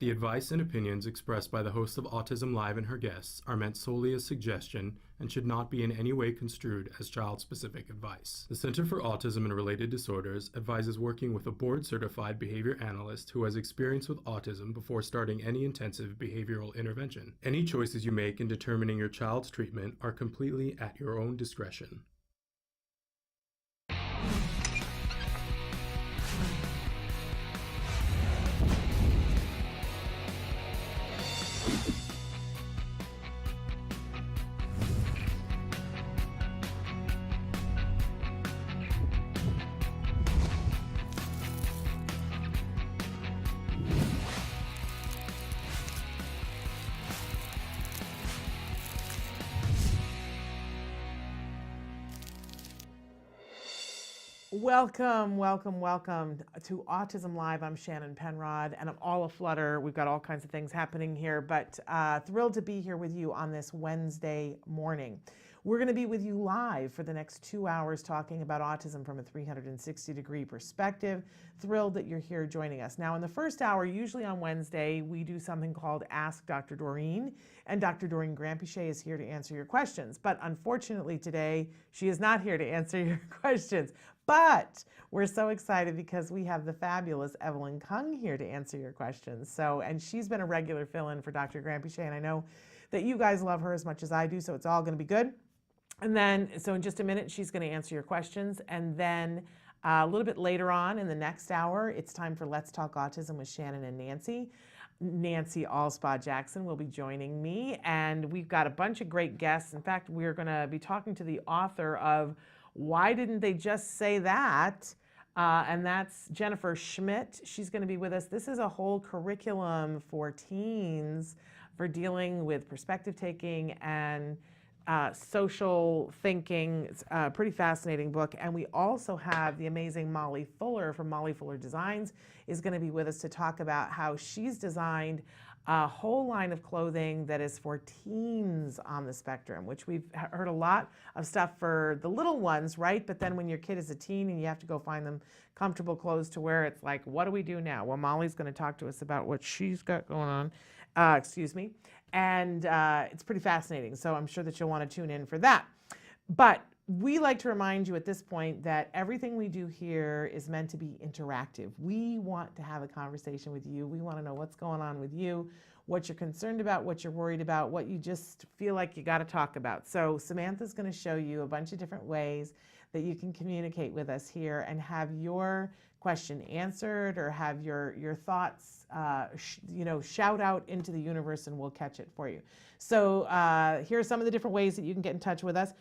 The advice and opinions expressed by the host of Autism Live and her guests are meant solely as suggestion and should not be in any way construed as child-specific advice. The Center for Autism and Related Disorders advises working with a board-certified behavior analyst who has experience with autism before starting any intensive behavioral intervention. Any choices you make in determining your child's treatment are completely at your own discretion. Welcome, welcome, welcome to Autism Live. I'm Shannon Penrod, and I'm all aflutter. We've got all kinds of things happening here, but thrilled to be here with you on this Wednesday morning. We're going to be with you live for the next 2 hours talking about autism from a 360-degree perspective. Thrilled that you're here joining us. Now, in the first hour, usually on Wednesday, we do something called Ask Dr. Doreen, and Dr. Doreen Granpeesheh is here to answer your questions. But unfortunately today, she is not here to answer your questions. But we're so excited because we have the fabulous Evelyn Kung here to answer your questions. And she's been a regular fill-in for Dr. Granpeesheh, and I know that you guys love her as much as I do, so it's all going to be good. And then, so in just a minute, she's going to answer your questions. And then a little bit later on in the next hour, it's time for Let's Talk Autism with Shannon and Nancy. Nancy Allspaw-Jackson will be joining me, and we've got a bunch of great guests. In fact, we're going to be talking to the author of Why Didn't They Just Say That? And that's Jennifer Schmidt. She's going to be with us. This is a whole curriculum for teens for dealing with perspective taking and social thinking. It's a pretty fascinating book. And we also have the amazing Molly Fuller from Molly Fuller Designs is going to be with us to talk about how she's designed a whole line of clothing that is for teens on the spectrum, which we've heard a lot of stuff for the little ones, right? But then when your kid is a teen and you have to go find them comfortable clothes to wear, it's like, what do we do now? Well, Molly's going to talk to us about what she's got going on. And it's pretty fascinating. So I'm sure that you'll want to tune in for that. But we like to remind you at this point that everything we do here is meant to be interactive. We want to have a conversation with you. We want to know what's going on with you, what you're concerned about, what you're worried about, what you just feel like you got to talk about. So Samantha's going to show you a bunch of different ways that you can communicate with us here and have your question answered or have your thoughts shout out into the universe, and we'll catch it for you. So here are some of the different ways that you can get in touch with us.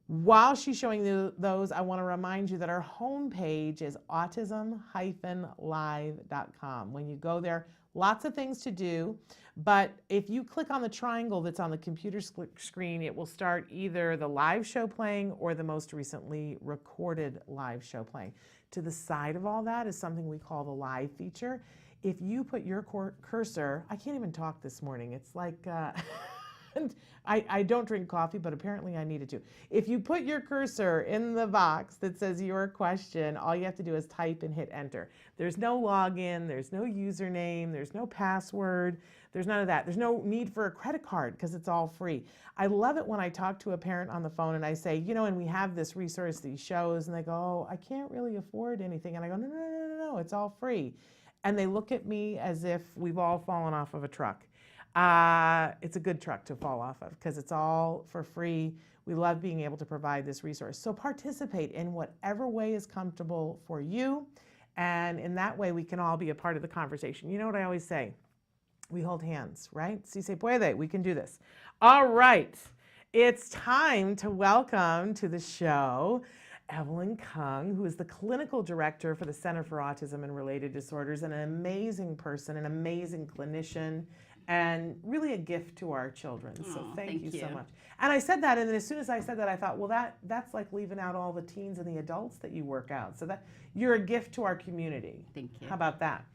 While she's showing you those, I want to remind you that our homepage is autism-live.com. When you go there, lots of things to do, but if you click on the triangle that's on the computer screen, it will start either the live show playing or the most recently recorded live show playing. To the side of all that is something we call the live feature. If you put your cursor, I can't even talk this morning. It's like... I don't drink coffee, but apparently I needed to. If you put your cursor in the box that says your question, all you have to do is type and hit enter. There's no login, there's no username, there's no password, there's none of that. There's no need for a credit card because it's all free. I love it when I talk to a parent on the phone and I say, and we have this resource, these shows, and they go, oh, I can't really afford anything. And I go, no, it's all free. And they look at me as if we've all fallen off of a truck. It's a good truck to fall off of because it's all for free. We love being able to provide this resource. So participate in whatever way is comfortable for you. And in that way, we can all be a part of the conversation. You know what I always say? We hold hands, right? Si se puede. We can do this. All right. It's time to welcome to the show Evelyn Kung, who is the clinical director for the Center for Autism and Related Disorders, and an amazing person, an amazing clinician, and really a gift to our children. So thank you so much. And I said that, and then as soon as I said that, I thought, well, that's like leaving out all the teens and the adults that you work out. So that you're a gift to our community. Thank you. How about that?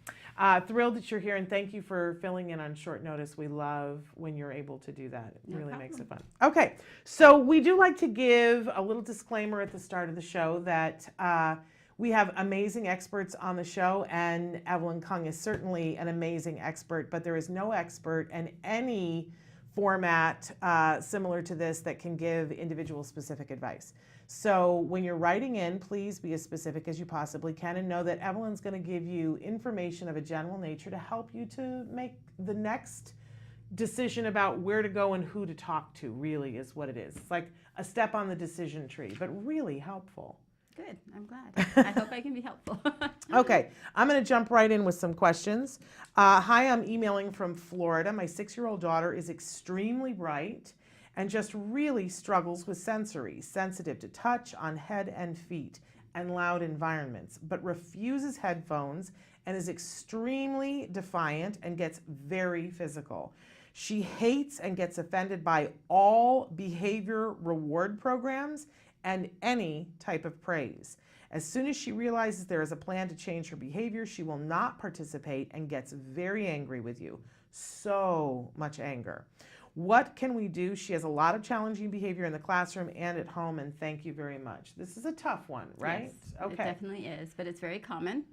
Thrilled that you're here, and thank you for filling in on short notice. We love when you're able to do that. It really makes it fun. Okay, so we do like to give a little disclaimer at the start of the show that We have amazing experts on the show, and Evelyn Kung is certainly an amazing expert, but there is no expert in any format similar to this that can give individual specific advice. So when you're writing in, please be as specific as you possibly can, and know that Evelyn's going to give you information of a general nature to help you to make the next decision about where to go and who to talk to, really is what it is. It's like a step on the decision tree, but really helpful. Good. I'm glad. I hope I can be helpful. Okay, I'm going to jump right in with some questions. Hi, I'm emailing from Florida. My 6-year-old daughter is extremely bright and just really struggles with sensory, sensitive to touch on head and feet and loud environments, but refuses headphones and is extremely defiant and gets very physical. She hates and gets offended by all behavior reward programs and any type of praise. As soon as she realizes there is a plan to change her behavior, she will not participate and gets very angry with you. So much anger. What can we do? She has a lot of challenging behavior in the classroom and at home, and thank you very much. This is a tough one, right? Yes, okay. It definitely is, but it's very common.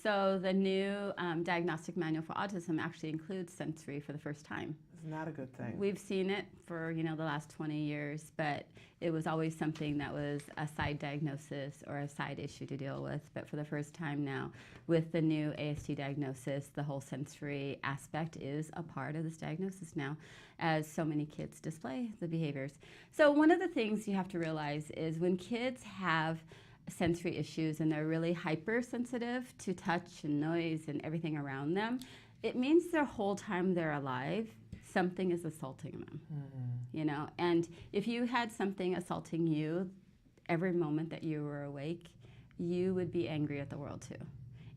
So the new diagnostic manual for autism actually includes sensory for the first time. Isn't that a good thing? We've seen it for the last 20 years, but it was always something that was a side diagnosis or a side issue to deal with. But for the first time now, with the new ASD diagnosis, the whole sensory aspect is a part of this diagnosis now, as so many kids display the behaviors. So one of the things you have to realize is when kids have sensory issues and they're really hypersensitive to touch and noise and everything around them, it means their whole time they're alive, something is assaulting them, and if you had something assaulting you every moment that you were awake, you would be angry at the world too.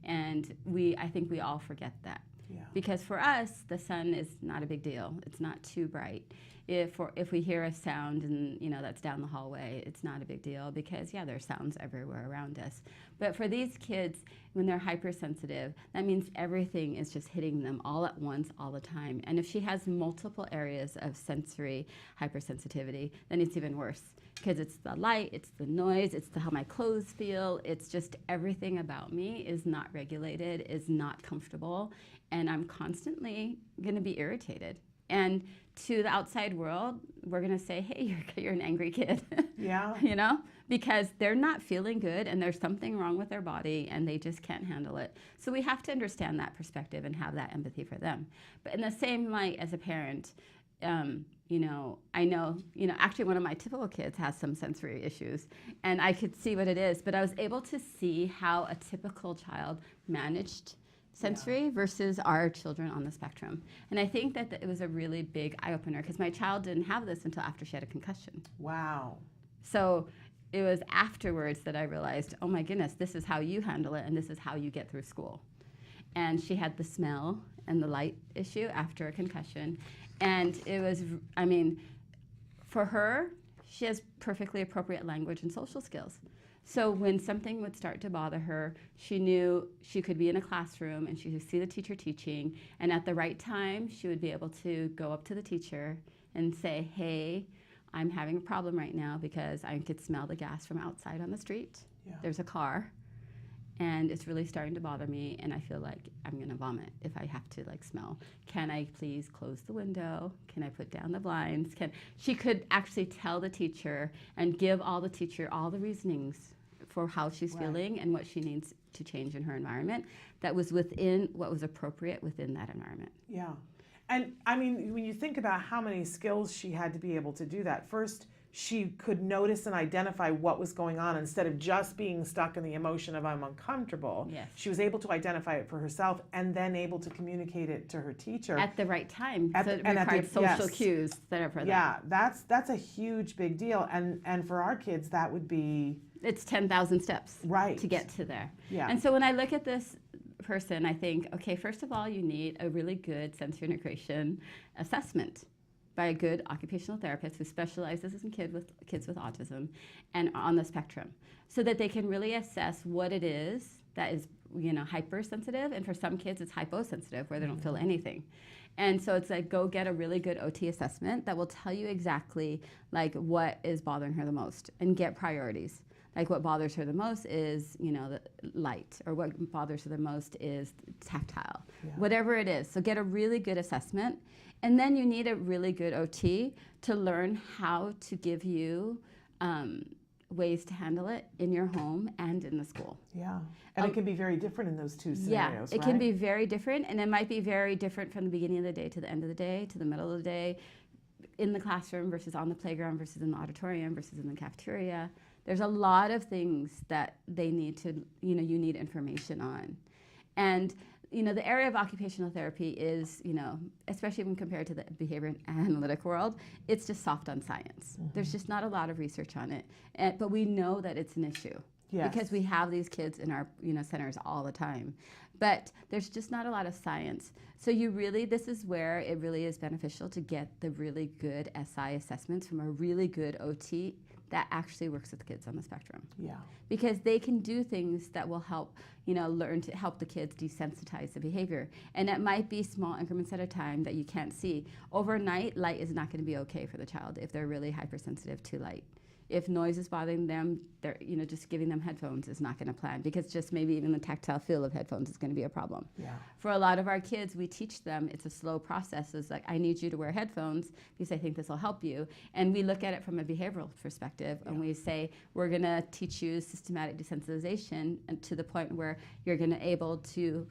And I think we all forget that. Yeah. Because for us, the sun is not a big deal. It's not too bright. If we hear a sound and that's down the hallway, it's not a big deal because there's sounds everywhere around us. But for these kids, when they're hypersensitive, that means everything is just hitting them all at once, all the time. And if she has multiple areas of sensory hypersensitivity, then it's even worse because it's the light, it's the noise, it's how my clothes feel. It's just everything about me is not regulated, is not comfortable, and I'm constantly going to be irritated. And to the outside world, we're going to say, hey, you're an angry kid. Yeah. Because they're not feeling good and there's something wrong with their body and they just can't handle it. So we have to understand that perspective and have that empathy for them. But in the same light as a parent, I know, actually one of my typical kids has some sensory issues and I could see what it is, but I was able to see how a typical child managed sensory versus our children on the spectrum. And I think that it was a really big eye-opener because my child didn't have this until after she had a concussion. Wow. So it was afterwards that I realized, oh my goodness, this is how you handle it and this is how you get through school. And she had the smell and the light issue after a concussion. And it was, for her, she has perfectly appropriate language and social skills. So when something would start to bother her, she knew she could be in a classroom and she could see the teacher teaching, and at the right time, she would be able to go up to the teacher and say, hey, I'm having a problem right now because I could smell the gas from outside on the street. Yeah. There's a car, and it's really starting to bother me, and I feel like I'm going to vomit if I have to smell. Can I please close the window? Can I put down the blinds? She could actually tell the teacher and give the teacher all the reasonings for how she's feeling and what she needs to change in her environment that was within what was appropriate within that environment. Yeah. And when you think about how many skills she had to be able to do that, first, she could notice and identify what was going on instead of just being stuck in the emotion of I'm uncomfortable. Yes. She was able to identify it for herself and then able to communicate it to her teacher. At the right time. So it required social cues that are for that. Yeah, that's a huge big deal. And for our kids, that would be... It's 10,000 steps to get to there. Yeah. And so when I look at this person, I think, okay, first of all, you need a really good sensory integration assessment by a good occupational therapist who specializes in kids with autism and on the spectrum, so that they can really assess what it is that is hypersensitive, and for some kids it's hyposensitive where they don't feel anything. And so it's go get a really good OT assessment that will tell you exactly what is bothering her the most and get priorities. Like what bothers her the most is, the light, or what bothers her the most is tactile, whatever it is. So get a really good assessment. And then you need a really good OT to learn how to give you ways to handle it in your home and in the school. Yeah. And it can be very different in those two scenarios, it can be very different, and it might be very different from the beginning of the day to the end of the day, to the middle of the day, in the classroom versus on the playground versus in the auditorium versus in the cafeteria. There's a lot of things that they need to, you need information on. And the area of occupational therapy is, especially when compared to the behavior and analytic world, it's just soft on science. There's just not a lot of research on it. But we know that it's an issue because we have these kids in our, centers all the time. But there's just not a lot of science. So this is where it really is beneficial to get the really good SI assessments from a really good OT that actually works with kids on the spectrum. Yeah. Because they can do things that will help, learn to help the kids desensitize the behavior. And it might be small increments at a time that you can't see. Overnight, light is not going to be okay for the child if they're really hypersensitive to light. If noise is bothering them, they're, just giving them headphones is not going to plan, because just maybe even the tactile feel of headphones is going to be a problem. Yeah. For a lot of our kids, we teach them it's a slow process. It's like, I need you to wear headphones because I think this will help you. And we look at it from a behavioral perspective, and we say, we're going to teach you systematic desensitization, and to the point where you're going to able to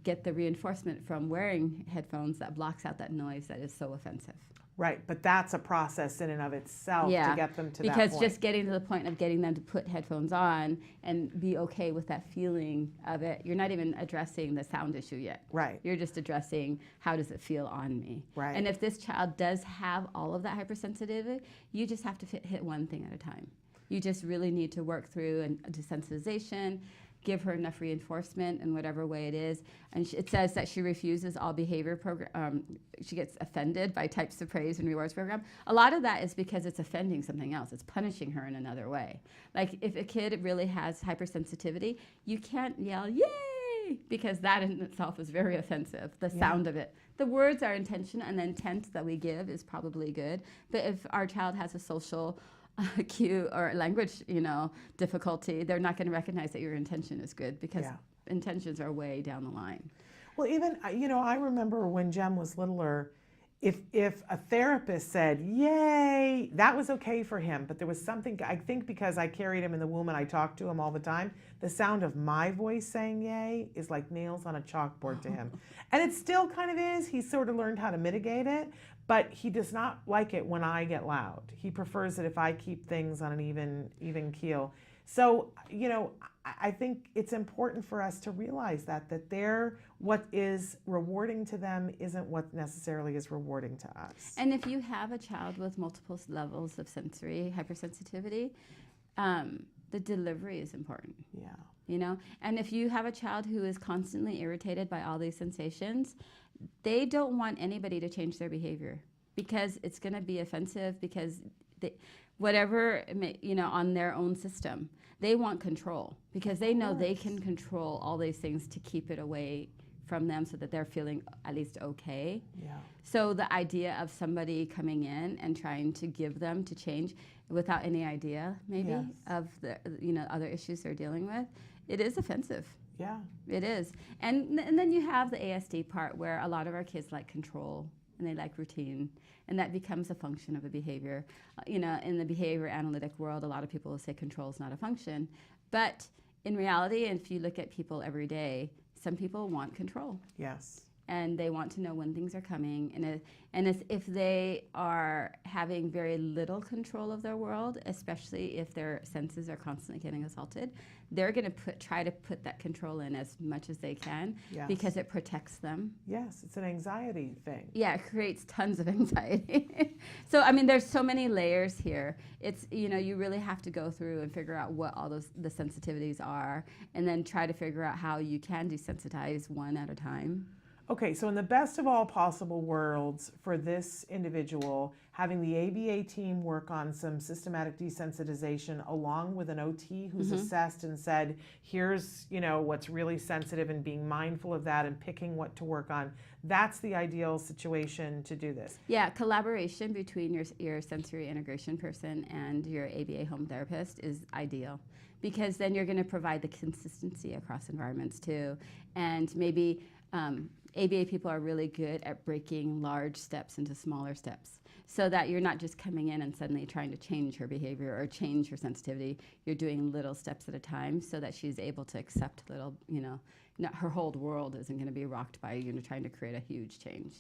get the reinforcement from wearing headphones that blocks out that noise that is so offensive. Right, but that's a process in and of itself to get them to that point. Because just getting to the point of getting them to put headphones on and be okay with that feeling of it, you're not even addressing the sound issue yet. Right. You're just addressing, how does it feel on me? Right. And if this child does have all of that hypersensitivity, you just have to hit one thing at a time. You just really need to work through a desensitization, give her enough reinforcement in whatever way it is. And it says that she refuses all behavior program. She gets offended by types of praise and rewards program. A lot of that is because it's offending something else. It's punishing her in another way. Like if a kid really has hypersensitivity, you can't yell, yay, because that in itself is very offensive, the sound of it. The words are intention, and the intent that we give is probably good. But if our child has a social cue or language, difficulty, they're not going to recognize that your intention is good, because intentions are way down the line. Well, even, I remember when Jem was littler, if a therapist said, yay, that was okay for him. But there was something, I think because I carried him in the womb and I talked to him all the time, the sound of my voice saying yay is like nails on a chalkboard to him. And it still kind of is. He sort of learned how to mitigate it. But he does not like it when I get loud. He prefers it if I keep things on an even keel. So, I think it's important for us to realize that what is rewarding to them isn't what necessarily is rewarding to us. And if you have a child with multiple levels of sensory hypersensitivity, the delivery is important. Yeah. And if you have a child who is constantly irritated by all these sensations, they don't want anybody to change their behavior, because it's going to be offensive, because whatever, on their own system, they want control, because they know they can control all these things to keep it away from them so that they're feeling at least okay. Yeah. So the idea of somebody coming in and trying to give them to change without any idea maybe of the other issues they're dealing with, it is offensive. Yeah, it is. And then you have the ASD part, where a lot of our kids like control and they like routine, and that becomes a function of a behavior. In the behavior analytic world, a lot of people will say control is not a function. But in reality, and if you look at people every day, some people want control. Yes. And they want to know when things are coming. And if they are having very little control of their world, especially if their senses are constantly getting assaulted, they're going to try to put that control in as much as they can, because it protects them. Yes, it's an anxiety thing. Yeah, it creates tons of anxiety. So, there's so many layers here. It's, you really have to go through and figure out what all the sensitivities are, and then try to figure out how you can desensitize one at a time. Okay, so in the best of all possible worlds for this individual, having the ABA team work on some systematic desensitization along with an OT who's assessed and said, here's, what's really sensitive, and being mindful of that and picking what to work on. That's the ideal situation to do this. Yeah, collaboration between your sensory integration person and your ABA home therapist is ideal, because then you're going to provide the consistency across environments too. And maybe ABA people are really good at breaking large steps into smaller steps, so that you're not just coming in and suddenly trying to change her behavior or change her sensitivity. You're doing little steps at a time so that she's able to accept little, her whole world isn't going to be rocked by trying to create a huge change.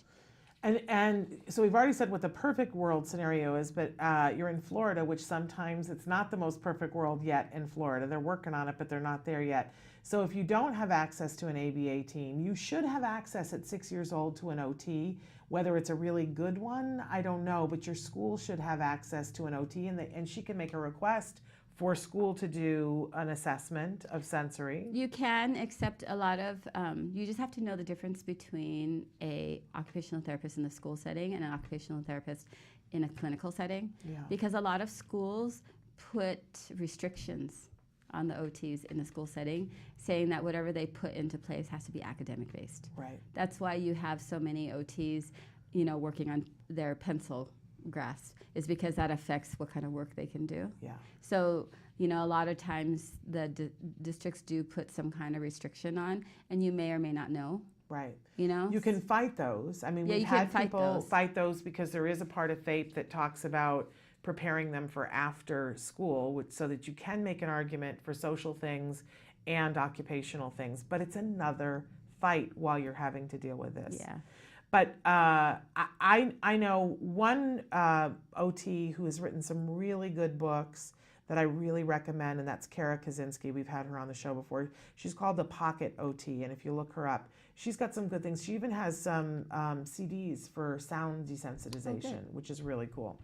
And so we've already said what the perfect world scenario is, but you're in Florida, which sometimes it's not the most perfect world yet in Florida. They're working on it, but they're not there yet. So if you don't have access to an ABA team, you should have access at 6 years old to an OT. Whether it's a really good one, I don't know, but your school should have access to an OT, and she can make a request for school to do an assessment of sensory. You can accept a lot of, you just have to know the difference between a occupational therapist in the school setting and an occupational therapist in a clinical setting. Yeah. Because a lot of schools put restrictions on the OTs in the school setting, saying that whatever they put into place has to be academic based. Right. That's why you have so many OTs, working on their pencil grasp, is because that affects what kind of work they can do. Yeah. So, a lot of times the districts do put some kind of restriction on, and you may or may not know. Right. You can fight those. I mean, Yeah, we've you can had fight people those. fight those because there is a part of FAPE that talks about preparing them for after school, so that you can make an argument for social things and occupational things. But it's another fight while you're having to deal with this. Yeah. But I know one OT who has written some really good books that I really recommend, and that's Kara Kaczynski. We've had her on the show before. She's called the Pocket OT, and if you look her up, she's got some good things. She even has some CDs for sound desensitization, which is really cool.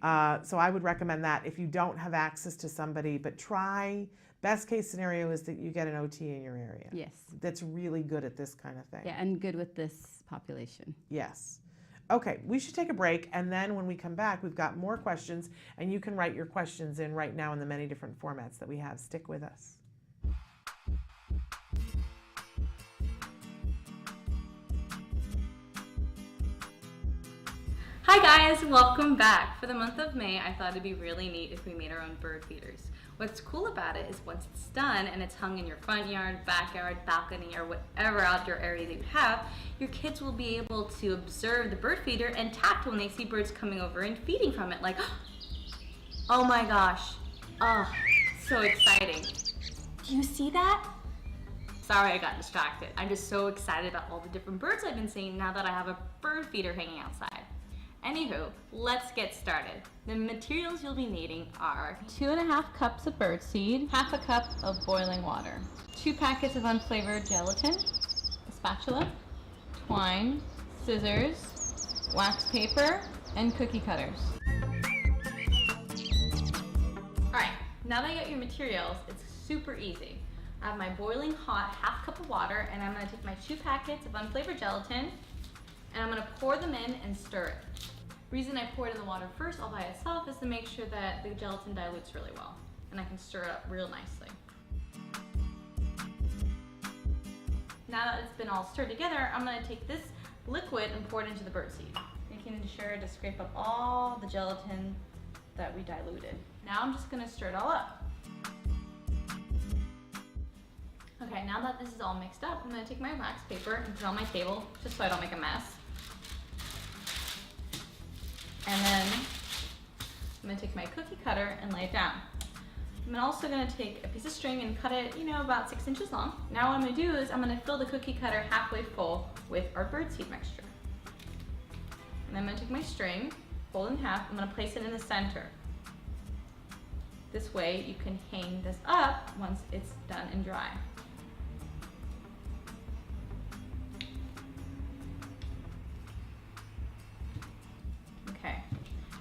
So I would recommend that if you don't have access to somebody, but try. Best case scenario is that you get an OT in your area. Yes. That's really good at this kind of thing. Yeah, and good with this population. Yes. Okay, we should take a break, and then when we come back, we've got more questions, and you can write your questions in right now in the many different formats that we have. Stick with us. Hi guys, welcome back. For the month of May, I thought it'd be really neat if we made our own bird feeders. What's cool about it is once it's done and it's hung in your front yard, backyard, balcony, or whatever outdoor area that you have, your kids will be able to observe the bird feeder and tap when they see birds coming over and feeding from it, like, oh my gosh, oh, so exciting. Do you see that? Sorry, I got distracted. I'm just so excited about all the different birds I've been seeing now that I have a bird feeder hanging outside. Anywho, let's get started. The materials you'll be needing are 2.5 cups of birdseed, half a cup of boiling water, 2 packets of unflavored gelatin, a spatula, twine, scissors, wax paper, and cookie cutters. Alright, now that I got your materials, it's super easy. I have my boiling hot half cup of water, and I'm going to take my 2 packets of unflavored gelatin, and I'm going to pour them in and stir it. The reason I pour it in the water first all by itself is to make sure that the gelatin dilutes really well, and I can stir it up real nicely. Now that it's been all stirred together, I'm going to take this liquid and pour it into the birdseed, making sure to scrape up all the gelatin that we diluted. Now I'm just going to stir it all up. Okay, now that this is all mixed up, I'm going to take my wax paper and put it on my table just so I don't make a mess. And then I'm going to take my cookie cutter and lay it down. I'm also going to take a piece of string and cut it, about 6 inches long. Now what I'm going to do is I'm going to fill the cookie cutter halfway full with our birdseed mixture. And then I'm going to take my string, fold it in half, I'm going to place it in the center. This way you can hang this up once it's done and dry.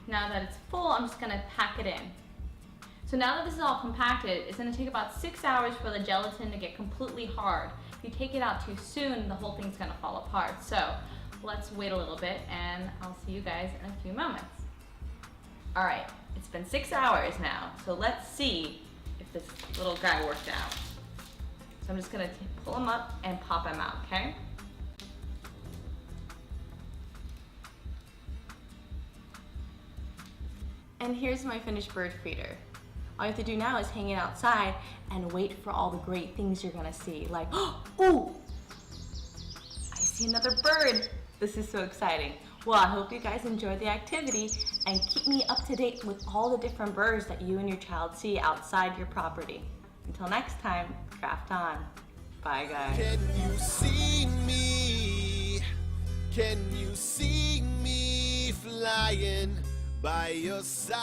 Now that it's full, I'm just gonna pack it in. So now that this is all compacted, it's gonna take about 6 hours for the gelatin to get completely hard. If you take it out too soon, the whole thing's gonna fall apart. So let's wait a little bit, and I'll see you guys in a few moments. All right, it's been 6 hours now, so let's see if this little guy worked out. So I'm just gonna pull him up and pop him out, okay? And here's my finished bird feeder. All you have to do now is hang it outside and wait for all the great things you're gonna see. Like, oh, I see another bird. This is so exciting. Well, I hope you guys enjoyed the activity and keep me up to date with all the different birds that you and your child see outside your property. Until next time, craft on. Bye, guys. Can you see me? Can you see me flying by your side?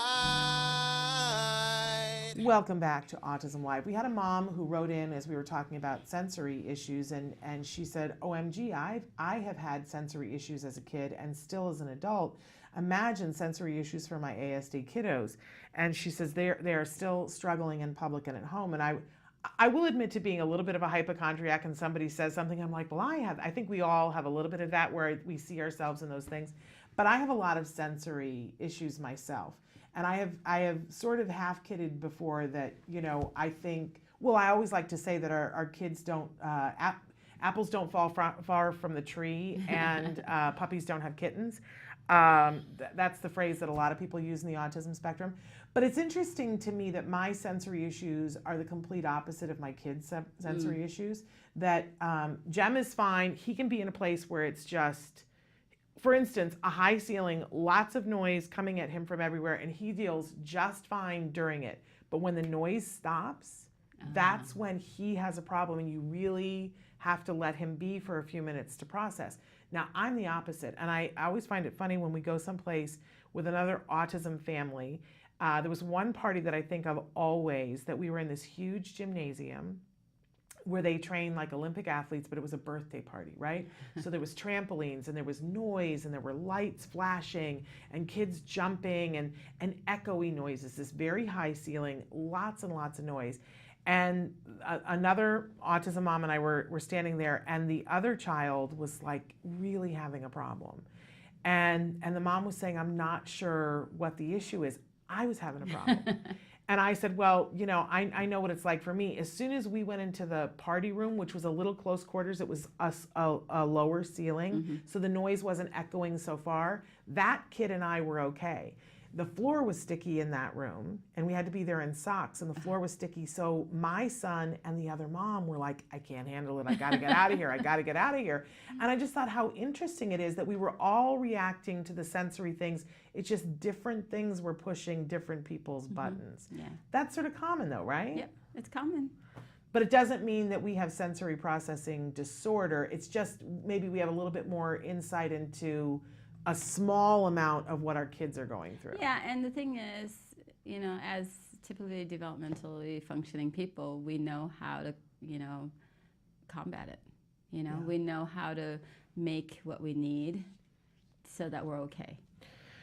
Welcome back to Autism Live. We had a mom who wrote in as we were talking about sensory issues, and she said, OMG, I have had sensory issues as a kid and still as an adult. Imagine sensory issues for my ASD kiddos. And she says they are still struggling in public and at home. And I will admit to being a little bit of a hypochondriac, and somebody says something, I'm like, well, I think we all have a little bit of that where we see ourselves in those things. But I have a lot of sensory issues myself. And I have sort of half kidded before that, I think, well, I always like to say that our kids don't, apples don't fall far from the tree, and puppies don't have kittens. That's the phrase that a lot of people use in the autism spectrum. But it's interesting to me that my sensory issues are the complete opposite of my kids' sensory issues. That Jem is fine. He can be in a place where it's just, for instance, a high ceiling, lots of noise coming at him from everywhere, and he feels just fine during it. But when the noise stops, that's when he has a problem, and you really have to let him be for a few minutes to process. Now, I'm the opposite, and I always find it funny when we go someplace with another autism family. There was one party that I think of always, that we were in this huge gymnasium where they train like Olympic athletes, but it was a birthday party, right? So there was trampolines, and there was noise, and there were lights flashing, and kids jumping, and echoey noises, this very high ceiling, lots and lots of noise. And another autism mom and I were standing there, and the other child was like really having a problem. And the mom was saying, I'm not sure what the issue is. I was having a problem. And I said, well, I know what it's like for me. As soon as we went into the party room, which was a little close quarters, it was a lower ceiling, so the noise wasn't echoing so far, that kid and I were okay. The floor was sticky in that room, and we had to be there in socks, and the floor was sticky. So my son and the other mom were like, I can't handle it. I got to get out of here. I got to get out of here. And I just thought how interesting it is that we were all reacting to the sensory things. It's just different things were pushing different people's buttons. Yeah. That's sort of common though, right? Yep, it's common. But it doesn't mean that we have sensory processing disorder. It's just maybe we have a little bit more insight into a small amount of what our kids are going through. Yeah, and the thing is, as typically developmentally functioning people, we know how to, combat it. We know how to make what we need so that we're okay.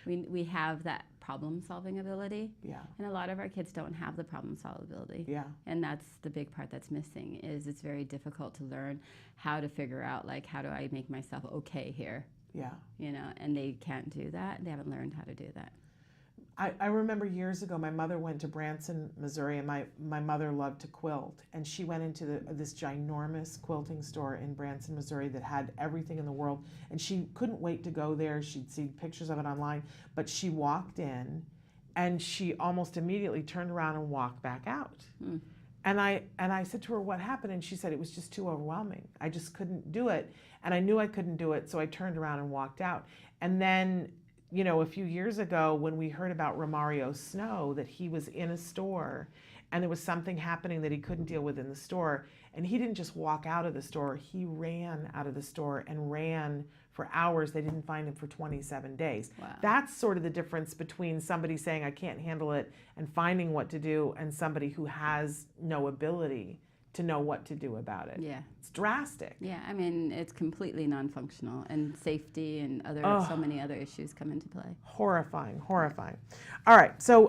We have that problem-solving ability. Yeah. And a lot of our kids don't have the problem-solving ability. Yeah. And that's the big part that's missing, is it's very difficult to learn how to figure out, like, how do I make myself okay here? Yeah. And they can't do that. They haven't learned how to do that. I remember years ago, my mother went to Branson, Missouri, and my mother loved to quilt. And she went into this ginormous quilting store in Branson, Missouri that had everything in the world. And she couldn't wait to go there. She'd see pictures of it online. But she walked in, and she almost immediately turned around and walked back out. And I said to her, what happened? And she said, it was just too overwhelming. I just couldn't do it. And I knew I couldn't do it, so I turned around and walked out. And then, a few years ago, when we heard about Romario Snow, that he was in a store and there was something happening that he couldn't deal with in the store, and he didn't just walk out of the store, he ran out of the store and ran for hours. They didn't find him for 27 days. Wow. That's sort of the difference between somebody saying, I can't handle it, and finding what to do, and somebody who has no ability to know what to do about it. Yeah. It's drastic. Yeah, I mean, it's completely non-functional, and safety and so many other issues come into play. Horrifying, horrifying. All right, so,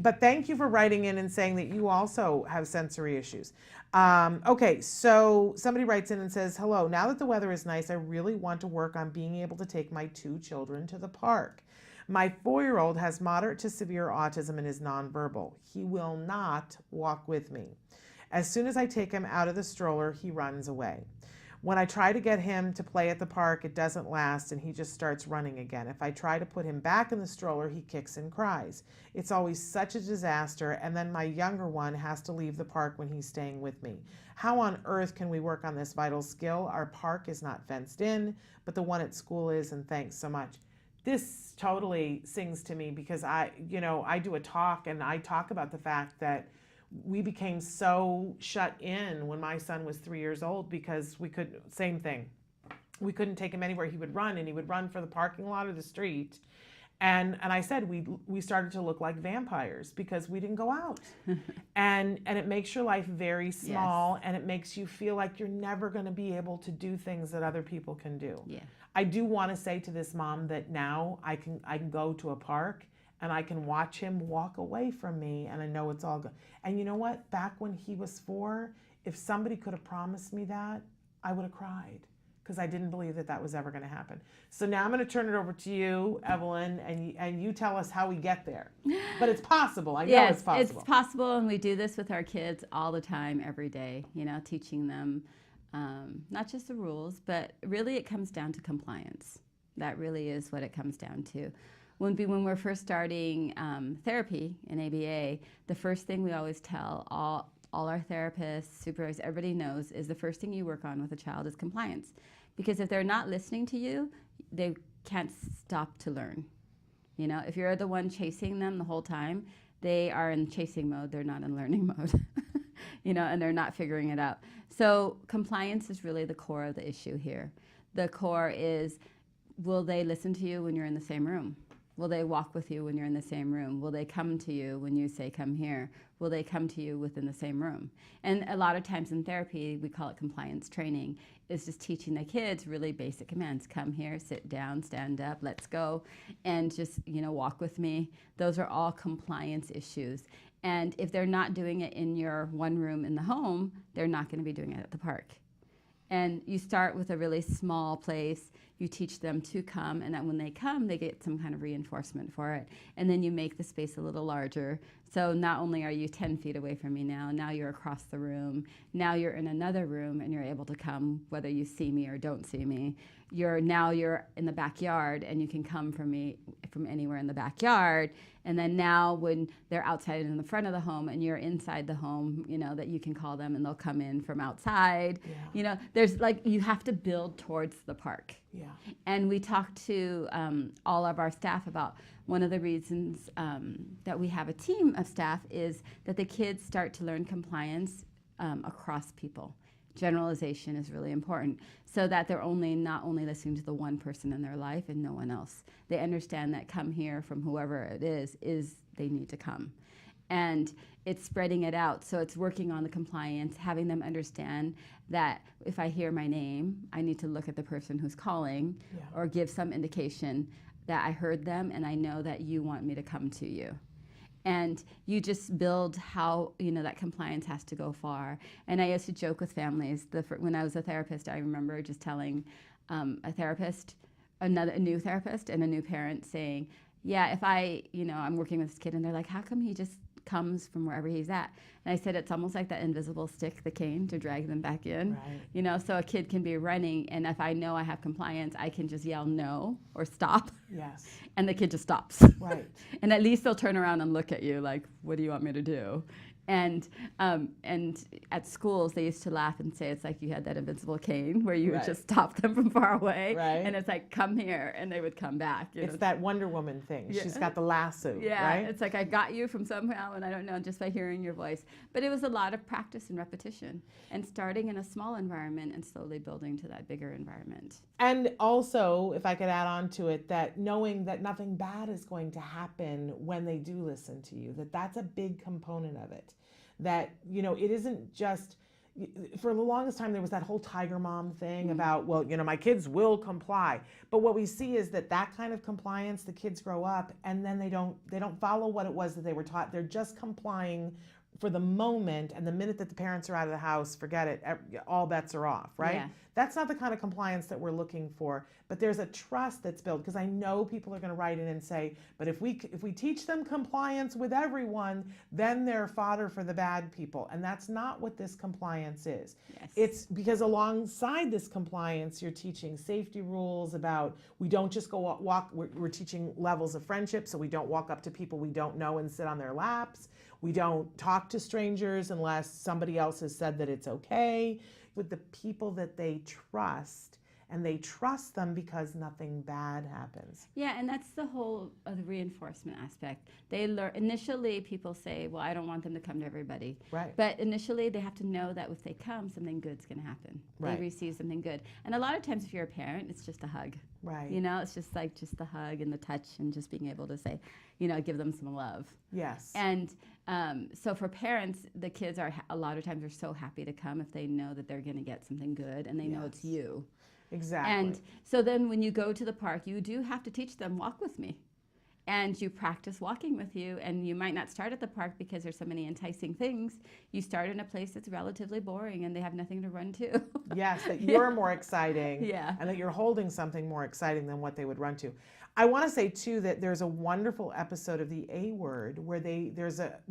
but thank you for writing in and saying that you also have sensory issues. Okay, so somebody writes in and says, hello, now that the weather is nice, I really want to work on being able to take my 2 children to the park. My 4-year-old has moderate to severe autism and is nonverbal. He will not walk with me. As soon as I take him out of the stroller, he runs away. When I try to get him to play at the park, it doesn't last and he just starts running again. If I try to put him back in the stroller, he kicks and cries. It's always such a disaster, and then my younger one has to leave the park when he's staying with me. How on earth can we work on this vital skill? Our park is not fenced in, but the one at school is, and thanks so much. This totally sings to me because I do a talk and I talk about the fact that we became so shut in when my son was 3 years old because we couldn't take him anywhere. He would run, and he would run for the parking lot or the street. And I said we started to look like vampires because we didn't go out. and it makes your life very small, Yes. and it makes you feel like you're never going to be able to do things that other people can do. Yeah. I do want to say to this mom that now I can go to a park and I can watch him walk away from me, and I know it's all good. And you know what? Back when he was 4, if somebody could have promised me that, I would have cried because I didn't believe that that was ever going to happen. So now I'm going to turn it over to you, Evelyn, and you tell us how we get there. But it's possible. I know Yes, it's possible. it's possible, and we do this with our kids all the time, every day, teaching them not just the rules, but really it comes down to compliance. That really is what it comes down to. When we're first starting therapy in ABA, the first thing we always tell all our therapists, supervisors, everybody knows is the first thing you work on with a child is compliance. Because if they're not listening to you, they can't stop to learn. If you're the one chasing them the whole time, they are in chasing mode, they're not in learning mode. And they're not figuring it out. So compliance is really the core of the issue here. The core is, will they listen to you when you're in the same room? Will they walk with you when you're in the same room? Will they come to you when you say, come here? Will they come to you within the same room? And a lot of times in therapy, we call it compliance training. It's just teaching the kids really basic commands. Come here, sit down, stand up, let's go, and just, walk with me. Those are all compliance issues. And if they're not doing it in your one room in the home, they're not going to be doing it at the park. And you start with a really small place. You teach them to come, and that when they come, they get some kind of reinforcement for it. And then you make the space a little larger. So not only are you 10 feet away from me now you're across the room. Now you're in another room, and you're able to come whether you see me or don't see me. You're in the backyard, and you can come from me from anywhere in the backyard. And then now when they're outside in the front of the home and you're inside the home, that you can call them and they'll come in from outside. Yeah. There's you have to build towards the park. Yeah. And we talked to all of our staff about one of the reasons that we have a team of staff is that the kids start to learn compliance across people. Generalization is really important so that they're not only listening to the one person in their life and no one else. They understand that come here from whoever it is they need to come. And it's spreading it out. So it's working on the compliance, having them understand that if I hear my name, I need to look at the person who's calling or give some indication that I heard them and I know that you want me to come to you. And you just build how, that compliance has to go far. And I used to joke with families. When I was a therapist, I remember just telling a therapist, a new therapist and a new parent saying, yeah, if I'm working with this kid and they're like, how come he just comes from wherever he's at? And I said, it's almost like that invisible stick, the cane, to drag them back in. Right. So a kid can be running, and if I know I have compliance, I can just yell no or stop. Yes. And the kid just stops. Right. And at least they'll turn around and look at you like, what do you want me to do? And at schools, they used to laugh and say it's like you had that invincible cane where you would just stop them from far away. Right. And it's like, come here, and they would come back. It's that Wonder Woman thing. Yeah. She's got the lasso, yeah, right? It's like I got you from somehow, and I don't know, just by hearing your voice. But it was a lot of practice and repetition, and starting in a small environment and slowly building to that bigger environment. And also, if I could add on to it, that knowing that nothing bad is going to happen when they do listen to you, that's a big component of it. That, it isn't just, for the longest time, there was that whole tiger mom thing about, well, my kids will comply. But what we see is that kind of compliance, the kids grow up and then they don't follow what it was that they were taught. They're just complying for the moment, and the minute that the parents are out of the house, forget it, all bets are off, right? Yeah. That's not the kind of compliance that we're looking for, but there's a trust that's built, because I know people are going to write in and say, but if we teach them compliance with everyone, then they're fodder for the bad people, and that's not what this compliance is. Yes. It's because alongside this compliance, you're teaching safety rules about, we don't just go walk, we're teaching levels of friendship, so we don't walk up to people we don't know and sit on their laps. We don't talk to strangers unless somebody else has said that it's okay. With the people that they trust, and they trust them because nothing bad happens. Yeah, and that's the whole the reinforcement aspect. They learn initially. People say, "Well, I don't want them to come to everybody." Right. But initially, they have to know that if they come, something good's going to happen. Right. They receive something good. And a lot of times, if you're a parent, it's just a hug. Right. You know, it's just like just the hug and the touch and just being able to say, you know, give them some love. Yes. And so for parents, the kids are a lot of times are so happy to come if they know that they're going to get something good and they know it's you. Exactly. And so then when you go to the park, you do have to teach them, walk with me. And you practice walking with you, and you might not start at the park because there's so many enticing things. You start in a place that's relatively boring and they have nothing to run to. Yes, that you're more exciting, Yeah. and that you're holding something more exciting than what they would run to. I want to say too that there's a wonderful episode of The A Word where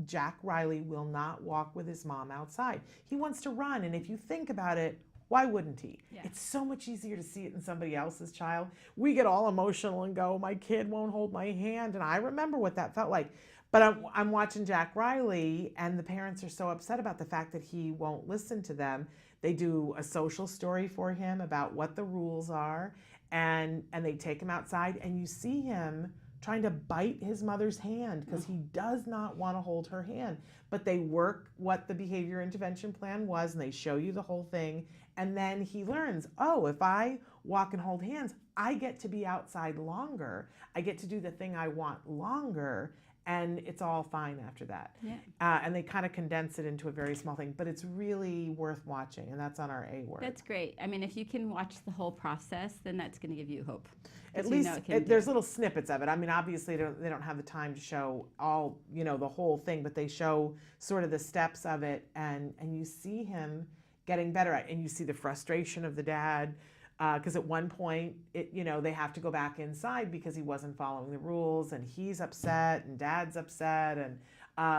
Jack Riley will not walk with his mom outside. He wants to run, and if you think about it, why wouldn't he? Yeah. It's so much easier to see it in somebody else's child. We get all emotional and go, my kid won't hold my hand, and I remember what that felt like. But I'm watching Jack Riley, and the parents are so upset about the fact that he won't listen to them. They do a social story for him about what the rules are, and they take him outside, and you see him trying to bite his mother's hand because he does not want to hold her hand. But they work what the behavior intervention plan was, and they show you the whole thing. And then he learns, oh, if I walk and hold hands, I get to be outside longer. I get to do the thing I want longer. And it's all fine after that. Yeah. And they kind of condense it into a very small thing, but it's really worth watching, and that's on our A Word. That's great. I mean, if you can watch the whole process, then that's going to give you hope. At 'Cause you know least it can there's do. little snippets of it. I mean, obviously they don't have the time to show all, the whole thing, but they show sort of the steps of it, and you see him getting better at it, and you see the frustration of the dad. Because at one point, they have to go back inside because he wasn't following the rules, and he's upset, and dad's upset, and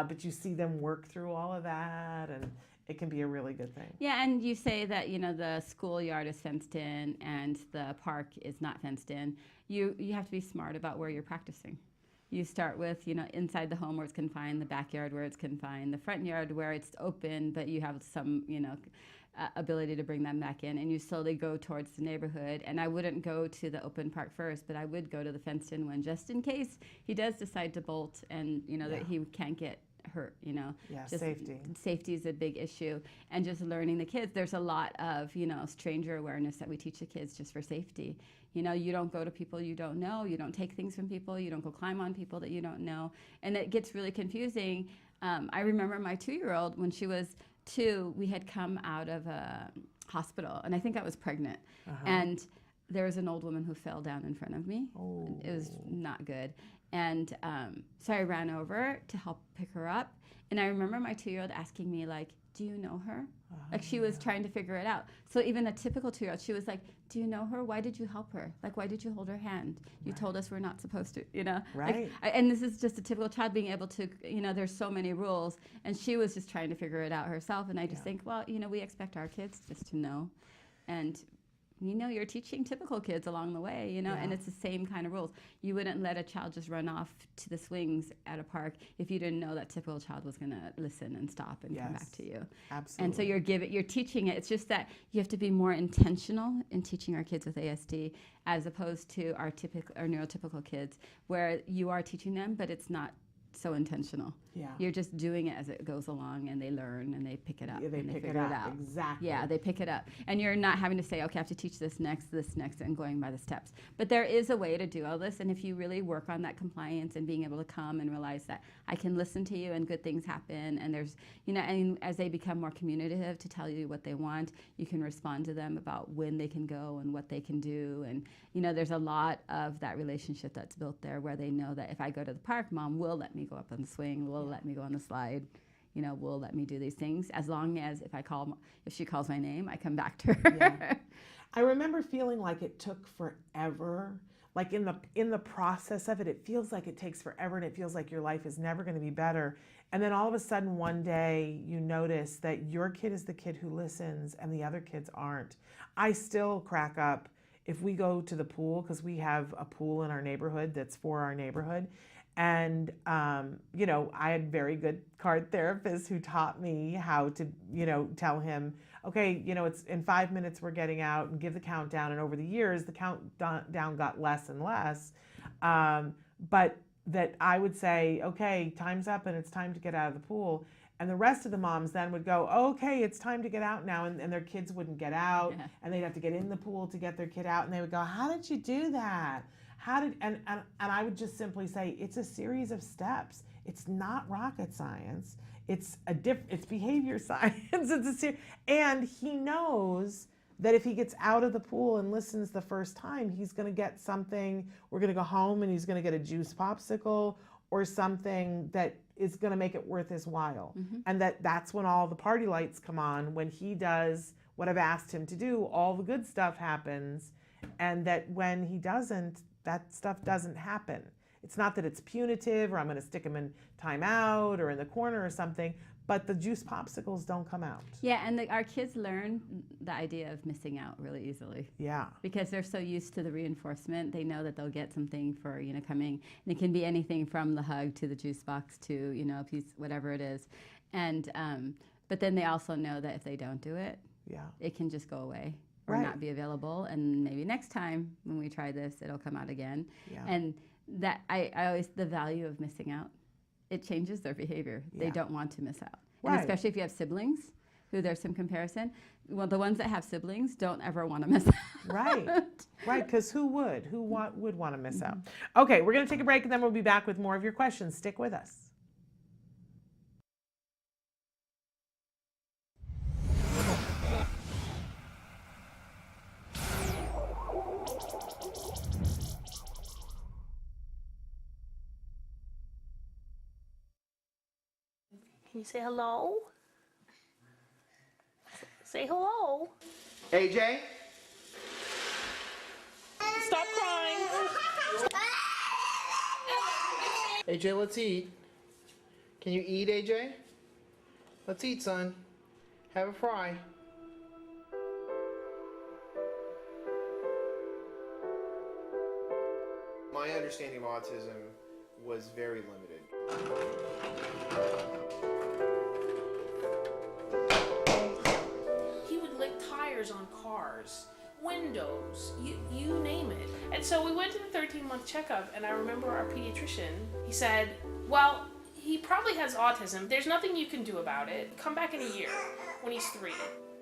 but you see them work through all of that, and it can be a really good thing. Yeah, and you say that, the schoolyard is fenced in and the park is not fenced in. You have to be smart about where you're practicing. You start with, inside the home where it's confined, the backyard where it's confined, the front yard where it's open, but you have some, ability to bring them back in, and you slowly go towards the neighborhood. And I wouldn't go to the open park first, but I would go to the fenced-in one just in case he does decide to bolt and, that he can't get hurt, Yeah, Just safety. Safety is a big issue, and just learning the kids. There's a lot of, stranger awareness that we teach the kids just for safety. You don't go to people you don't know. You don't take things from people. You don't go climb on people that you don't know. And it gets really confusing. I remember my 2-year-old, when she was 2, we had come out of a hospital, and I think I was pregnant. And there was an old woman who fell down in front of me. Oh. It was not good. And so I ran over to help pick her up. And I remember my 2-year-old asking me, like, do you know her? Like, she was trying to figure it out. So even a typical 2-year-old, she was like, do you know her? Why did you help her? Like, why did you hold her hand? You told us we're not supposed to, Right. And this is just a typical child being able to, there's so many rules. And she was just trying to figure it out herself. And I just think, well, we expect our kids just to know. And you're teaching typical kids along the way, and it's the same kind of rules. You wouldn't let a child just run off to the swings at a park if you didn't know that typical child was going to listen and stop and come back to you. Absolutely. And so you're teaching it. It's just that you have to be more intentional in teaching our kids with ASD as opposed to our neurotypical kids, where you are teaching them, but it's not so intentional. Yeah. You're just doing it as it goes along, and they learn and they pick it up. Yeah, they and pick figure it up. Exactly. Yeah, they pick it up. And you're not having to say, okay, I have to teach this next, and going by the steps. But there is a way to do all this, and if you really work on that compliance and being able to come and realize that I can listen to you and good things happen, and there's, and as they become more communicative to tell you what they want, you can respond to them about when they can go and what they can do. And, there's a lot of that relationship that's built there where they know that if I go to the park, Mom will let me go up on the swing, will let me go on the slide. will let me do these things as long as if she calls my name, I come back to her. Yeah. I remember feeling like it took forever. Like in the process of it, it feels like it takes forever, and it feels like your life is never going to be better. And then all of a sudden one day you notice that your kid is the kid who listens and the other kids aren't. I still crack up if we go to the pool, because we have a pool in our neighborhood that's for our neighborhood. And, I had very good card therapists who taught me how to, tell him, okay, it's in 5 minutes we're getting out, and give the countdown. And over the years, the countdown got less and less. But that I would say, okay, time's up and it's time to get out of the pool. And the rest of the moms then would go, okay, it's time to get out now. And their kids wouldn't get out, and they'd have to get in the pool to get their kid out. And they would go, how did you do that? And I would just simply say, it's a series of steps. It's not rocket science. It's behavior science. And he knows that if he gets out of the pool and listens the first time, he's going to get something. We're going to go home and he's going to get a juice popsicle or something that is going to make it worth his while. Mm-hmm. And that's when all the party lights come on. When he does what I've asked him to do, all the good stuff happens. And that when he doesn't, that stuff doesn't happen. It's not that it's punitive or I'm going to stick him in timeout or in the corner or something, but the juice popsicles don't come out. Yeah, and our kids learn the idea of missing out really easily. Yeah. Because they're so used to the reinforcement, they know that they'll get something for, coming. And it can be anything from the hug to the juice box to, a piece, whatever it is. And, but then they also know that if they don't do it, it can just go away. Or not be available, and maybe next time when we try this, it'll come out again. Yeah. And that I always, the value of missing out, it changes their behavior. Yeah. They don't want to miss out. Right. And especially if you have siblings, who there's some comparison. Well, the ones that have siblings don't ever want to miss out. Right, because who would? Who would want to miss out? Okay, we're going to take a break, and then we'll be back with more of your questions. Stick with us. Can you say hello? Say hello. AJ? Stop crying. AJ, let's eat. Can you eat, AJ? Let's eat, son. Have a fry. My understanding of autism was very limited. He would lick tires on cars, windows, you name it. And so we went to the 13-month checkup, and I remember our pediatrician, he said, well, he probably has autism. There's nothing you can do about it. Come back in a year when he's 3.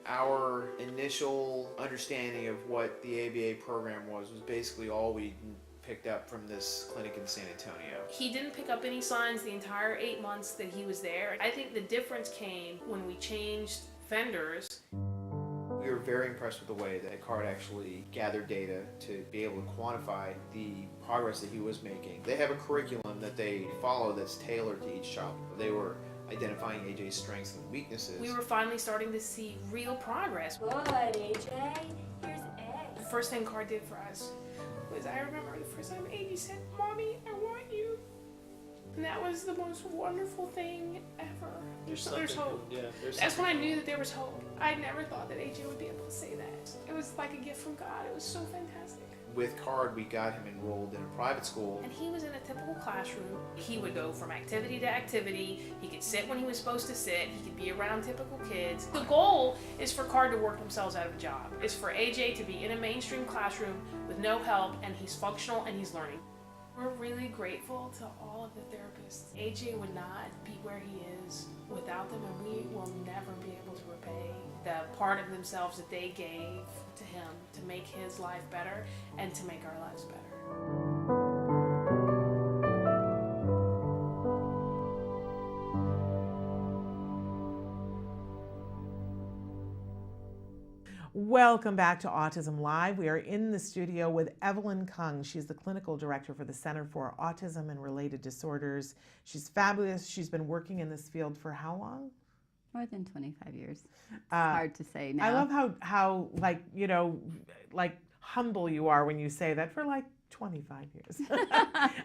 Our initial understanding of what the ABA program was basically all we picked up from this clinic in San Antonio. He didn't pick up any signs the entire 8 months that he was there. I think the difference came when we changed vendors. We were very impressed with the way that CARD actually gathered data to be able to quantify the progress that he was making. They have a curriculum that they follow that's tailored to each child. They were identifying AJ's strengths and weaknesses. We were finally starting to see real progress. Good, AJ. Here's eggs. The first thing CARD did for us was, I remember the first time AJ said, "Mommy, I want you." And that was the most wonderful thing ever. There's hope. That's when I knew that there was hope. I never thought that AJ would be able to say that. It was like a gift from God. It was so fantastic. With CARD, we got him enrolled in a private school. And he was in a typical classroom. He would go from activity to activity. He could sit when he was supposed to sit. He could be around typical kids. The goal is for CARD to work themselves out of a job. It's for AJ to be in a mainstream classroom with no help, and he's functional and he's learning. We're really grateful to all of the therapists. AJ would not be where he is without them, and we will never be able to repay the part of themselves that they gave to him to make his life better and to make our lives better. Welcome back to Autism Live. We are in the studio with Evelyn Kung. She's the clinical director for the Center for Autism and Related Disorders. She's fabulous. She's been working in this field for how long? More than 25 years. It's hard to say now. I love how like, you know, like humble you are when you say that, for like 25 years.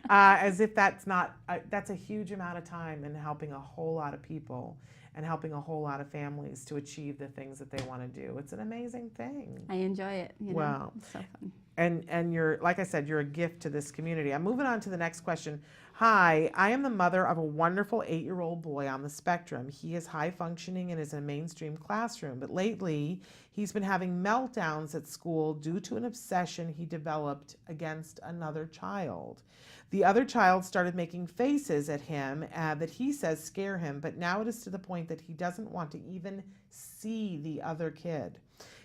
As if that's not, that's a huge amount of time in helping a whole lot of people and helping a whole lot of families to achieve the things that they want to do. It's an amazing thing. I enjoy it. You know? Wow. It's so fun. And you're, like I said, you're a gift to this community. I'm moving on to the next question. Hi, I am the mother of a wonderful 8-year-old boy on the spectrum. He is high functioning and is in a mainstream classroom, but lately he's been having meltdowns at school due to an obsession he developed against another child. The other child started making faces at him that he says scare him, but now it is to the point that he doesn't want to even see the other kid.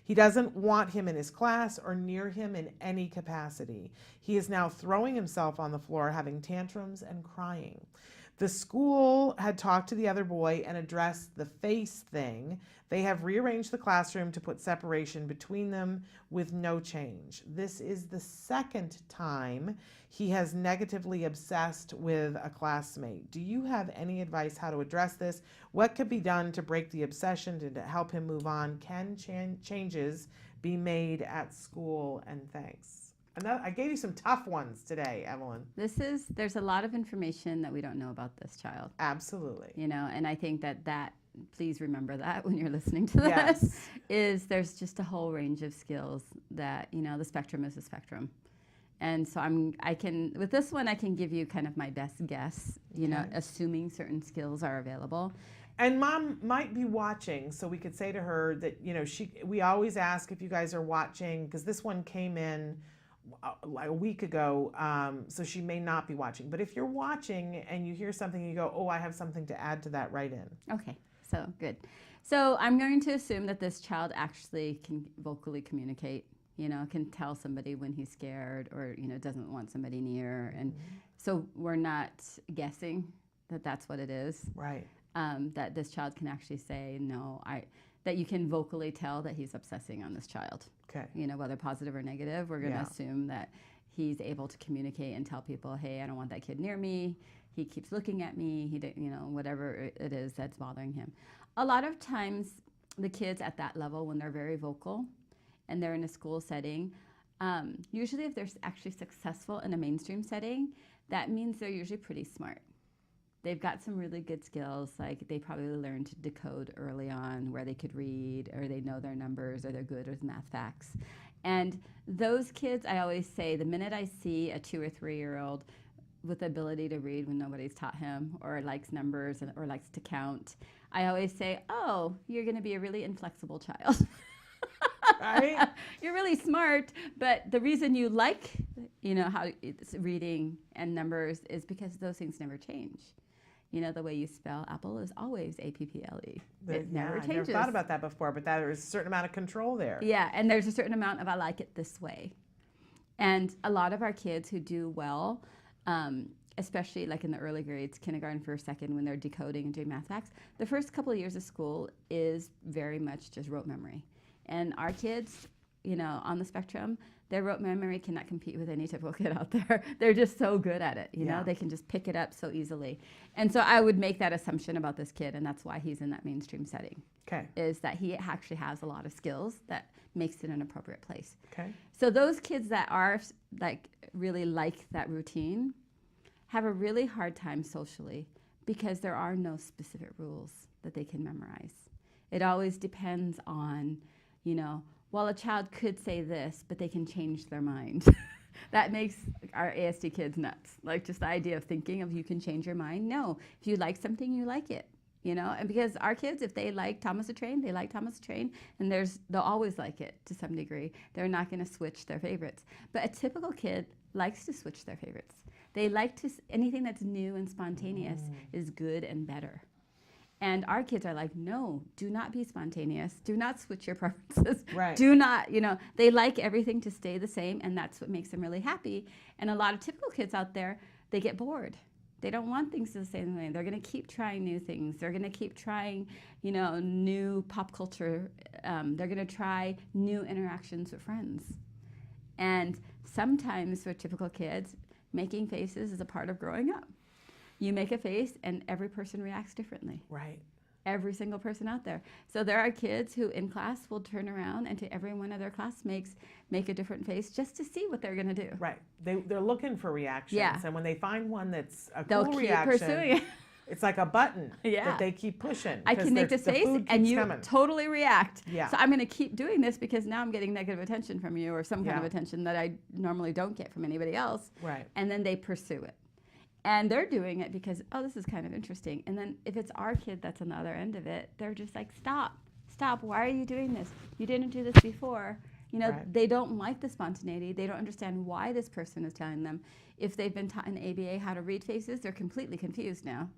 He doesn't want him in his class or near him in any capacity. He is now throwing himself on the floor, having tantrums and crying. The school had talked to the other boy and addressed the face thing. They have rearranged the classroom to put separation between them with no change. This is the second time he has negatively obsessed with a classmate. Do you have any advice how to address this? What could be done to break the obsession and to help him move on? Can changes be made at school? And thanks. I gave you some tough ones today, Evelyn. There's a lot of information that we don't know about this child. Absolutely. You know, and I think that please remember that when you're listening to this, Yes. is there's just a whole range of skills that, you know, the spectrum is a spectrum. And so with this one, I can give you kind of my best guess, you know, assuming certain skills are available. And Mom might be watching, so we could say to her that, you know, we always ask if you guys are watching, because this one came in like a week ago, so she may not be watching. But if you're watching and you hear something, you go, oh, I have something to add to that, right in. Okay, so good. So I'm going to assume that this child actually can vocally communicate, you know, can tell somebody when he's scared or, you know, doesn't want somebody near. And so we're not guessing that that's what it is. Right. That this child can actually say, no, that you can vocally tell that he's obsessing on this child. Okay. You know, whether positive or negative, we're going to assume that he's able to communicate and tell people, hey, I don't want that kid near me. He keeps looking at me. You know, whatever it is that's bothering him. A lot of times, the kids at that level, when they're very vocal and they're in a school setting, usually if they're actually successful in a mainstream setting, that means they're usually pretty smart. They've got some really good skills, like they probably learned to decode early on where they could read, or they know their numbers, or they're good with math facts. And those kids, I always say, the minute I see a 2 or 3-year-old with the ability to read when nobody's taught him, or likes numbers, or likes to count, I always say, oh, you're going to be a really inflexible child. Right? You're really smart, but the reason you like, you know, how it's reading and numbers is because those things never change. You know, the way you spell apple is always A-P-P-L-E. It never changes. I never thought about that before, but there's a certain amount of control there. Yeah, and there's a certain amount of I like it this way. And a lot of our kids who do well, especially like in the early grades, kindergarten, first, second, when they're decoding and doing math facts, the first couple of years of school is very much just rote memory. And our kids, you know, on the spectrum, their rote memory cannot compete with any typical kid out there. They're just so good at it, you know? They can just pick it up so easily. And so I would make that assumption about this kid, and that's why he's in that mainstream setting. Okay. Is that he actually has a lot of skills that makes it an appropriate place. Okay. So those kids that are like really like that routine have a really hard time socially because there are no specific rules that they can memorize. It always depends on, you know, well, a child could say this, but they can change their mind. That makes our ASD kids nuts. Like just the idea of thinking of you can change your mind. No, if you like something, you like it, you know? And because our kids, if they like Thomas the Train, they like Thomas the Train, and they'll always like it to some degree. They're not gonna switch their favorites. But a typical kid likes to switch their favorites. They like to, anything that's new and spontaneous is good and better. And our kids are like, no, do not be spontaneous. Do not switch your preferences. Right. Do not, you know, they like everything to stay the same, and that's what makes them really happy. And a lot of typical kids out there, they get bored. They don't want things to stay the same way. They're going to keep trying new things. They're going to keep trying, new pop culture. They're going to try new interactions with friends. And sometimes for typical kids, making faces is a part of growing up. You make a face and every person reacts differently. Right. Every single person out there. So there are kids who in class will turn around and to every one of their classmates make a different face just to see what they're going to do. Right. They're looking for reactions. Yeah. And when they find one that's a They'll cool keep reaction, pursuing it. it's like a button Yeah. that they keep pushing. I can make this the face food and keeps you coming. totally react. Yeah. So I'm going to keep doing this because now I'm getting negative attention from you or some kind Yeah. of attention that I normally don't get from anybody else. Right. And then they pursue it. And they're doing it because, oh, this is kind of interesting. And then if it's our kid that's on the other end of it, they're just like, stop. Why are you doing this? You didn't do this before. Right. They don't like the spontaneity. They don't understand why this person is telling them. If they've been taught in ABA how to read faces, they're completely confused now.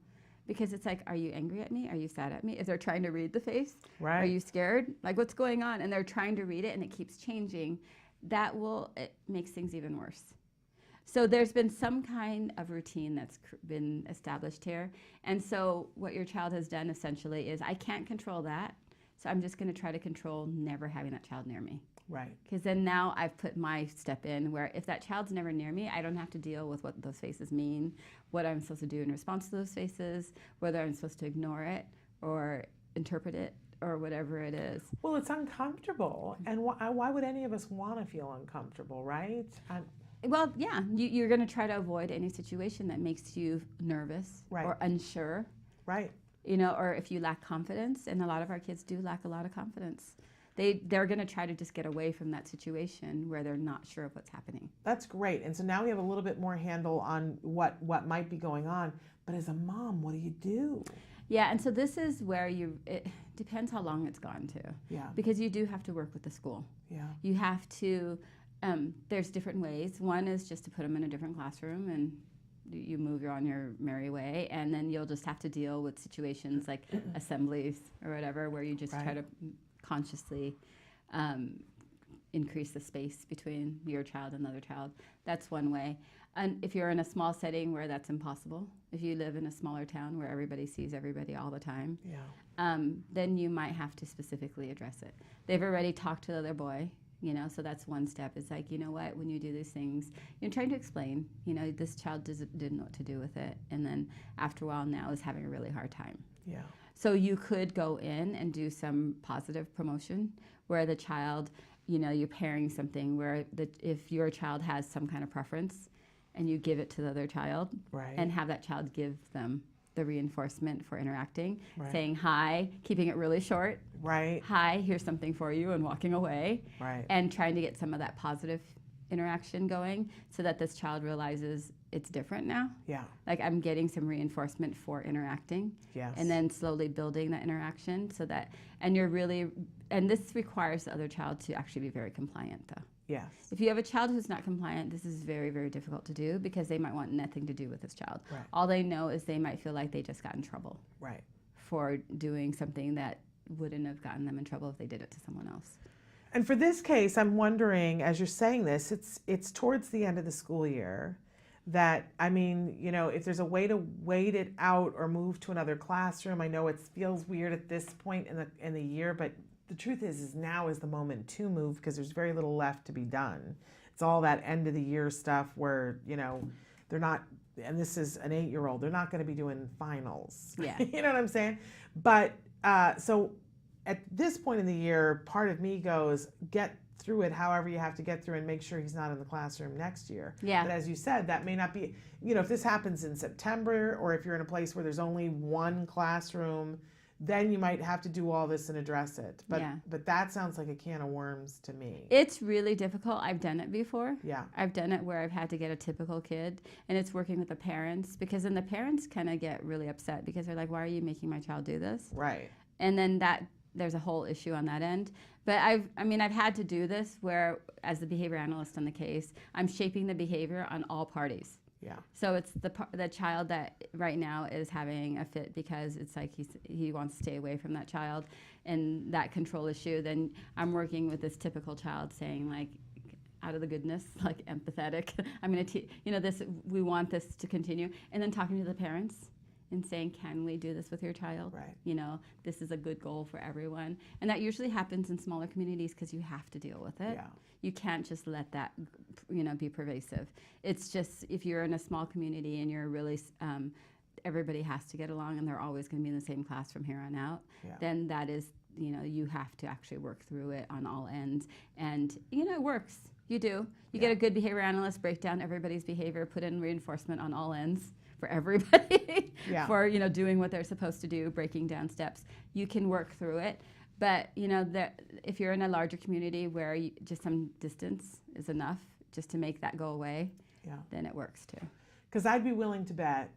Because it's like, are you angry at me? Are you sad at me? If they're trying to read the face, Right. Are you scared? Like, what's going on? And they're trying to read it and it keeps changing. It makes things even worse. So there's been some kind of routine that's been established here. And so what your child has done essentially is, I can't control that, so I'm just going to try to control never having that child near me. Right. Because then now I've put my step in where if that child's never near me, I don't have to deal with what those faces mean, what I'm supposed to do in response to those faces, whether I'm supposed to ignore it or interpret it or whatever it is. Well, it's uncomfortable. And why would any of us want to feel uncomfortable, right? Well, yeah, you're going to try to avoid any situation that makes you nervous Right. or unsure, Right. or if you lack confidence, and a lot of our kids do lack a lot of confidence. They're going to try to just get away from that situation where they're not sure of what's happening. That's great. And so now we have a little bit more handle on what might be going on. But as a mom, what do you do? Yeah, and so this is where it depends how long it's gone to. Yeah. Because you do have to work with the school. Yeah. You have to, there's different ways. One is just to put them in a different classroom and you move on your merry way, and then you'll just have to deal with situations like assemblies or whatever where you just try to consciously increase the space between your child and another child. That's one way. And if you're in a small setting where that's impossible, if you live in a smaller town where everybody sees everybody all the time, then you might have to specifically address it. They've already talked to the other boy, so that's one step. It's like, what, when you do these things, you're trying to explain, this child didn't know what to do with it. And then after a while now is having a really hard time. Yeah. So you could go in and do some positive promotion where the child, you're pairing something where if your child has some kind of preference and you give it to the other child and have that child give them the reinforcement for interacting, saying hi, keeping it really short. Right. Hi, here's something for you, and walking away. Right. And trying to get some of that positive interaction going so that this child realizes it's different now. Yeah. Like I'm getting some reinforcement for interacting. Yes. And then slowly building that interaction so that, and this requires the other child to actually be very compliant though. Yes. If you have a child who's not compliant, this is very, very difficult to do because they might want nothing to do with this child. Right. All they know is they might feel like they just got in trouble. Right. For doing something that wouldn't have gotten them in trouble if they did it to someone else. And for this case, I'm wondering, as you're saying this, it's towards the end of the school year that, if there's a way to wait it out or move to another classroom, I know it feels weird at this point in the year, but the truth is now is the moment to move because there's very little left to be done. It's all that end of the year stuff where, they're not, and this is an 8-year-old, they're not going to be doing finals. Yeah. You know what I'm saying? But so at this point in the year, part of me goes, get through it however you have to get through and make sure he's not in the classroom next year. Yeah. But as you said, that may not be, if this happens in September or if you're in a place where there's only one classroom, then you might have to do all this and address it. But that sounds like a can of worms to me. It's really difficult. I've done it before. Yeah. I've done it where I've had to get a typical kid, and it's working with the parents because then the parents kind of get really upset because they're like, why are you making my child do this? Right. And then there's a whole issue on that end. But I've had to do this where, as the behavior analyst on the case, I'm shaping the behavior on all parties. Yeah. So it's the child that right now is having a fit because it's like he wants to stay away from that child and that control issue. Then I'm working with this typical child saying like, out of the goodness, like empathetic. I'm going to, we want this to continue. And then talking to the parents and saying, can we do this with your child? Right. This is a good goal for everyone. And that usually happens in smaller communities because you have to deal with it. Yeah. You can't just let that, be pervasive. It's just, if you're in a small community and you're really, everybody has to get along and they're always going to be in the same class from here on out, then that is, you have to actually work through it on all ends. And, it works. You do. You get a good behavior analyst, break down everybody's behavior, put in reinforcement on all ends for everybody for, doing what they're supposed to do, breaking down steps. You can work through it. But, if you're in a larger community where just some distance is enough just to make that go away, then it works too. Because I'd be willing to bet,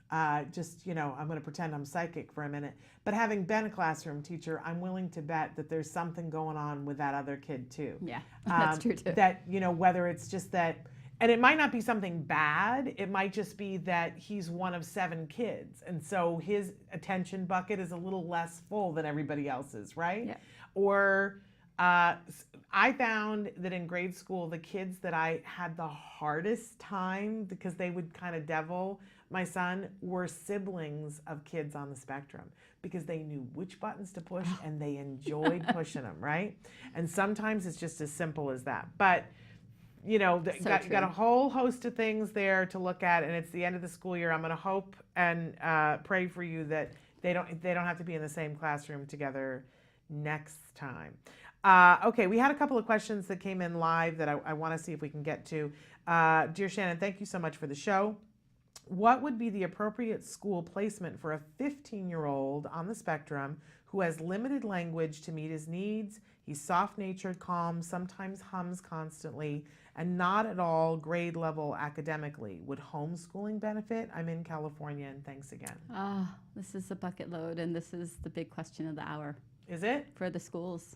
I'm going to pretend I'm psychic for a minute, but having been a classroom teacher, I'm willing to bet that there's something going on with that other kid too. Yeah, that's true too. That, whether it's just that, and it might not be something bad, it might just be that he's one of 7 kids. And so his attention bucket is a little less full than everybody else's, right? Yeah. Or I found that in grade school, the kids that I had the hardest time because they would kind of devil my son were siblings of kids on the spectrum because they knew which buttons to push and they enjoyed pushing them, right? And sometimes it's just as simple as that. But got a whole host of things there to look at, and it's the end of the school year. I'm going to hope and pray for you that they don't have to be in the same classroom together next time. Okay, we had a couple of questions that came in live that I want to see if we can get to. Dear Shannon, thank you so much for the show. What would be the appropriate school placement for a 15-year-old on the spectrum who has limited language to meet his needs? He's soft-natured, calm, sometimes hums constantly, and not at all grade level academically. Would homeschooling benefit? I'm in California, and thanks again. This is a bucket load, and this is the big question of the hour. Is it? For the schools.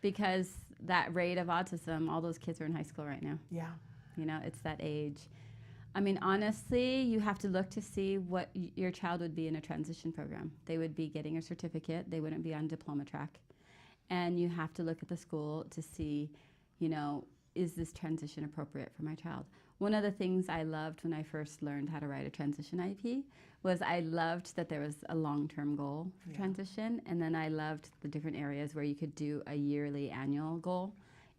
Because that rate of autism, all those kids are in high school right now. Yeah. It's that age. I mean, honestly, you have to look to see what your child would be in a transition program. They would be getting a certificate. They wouldn't be on diploma track. And you have to look at the school to see, is this transition appropriate for my child? One of the things I loved when I first learned how to write a transition IEP was I loved that there was a long-term goal for transition. And then I loved the different areas where you could do a yearly annual goal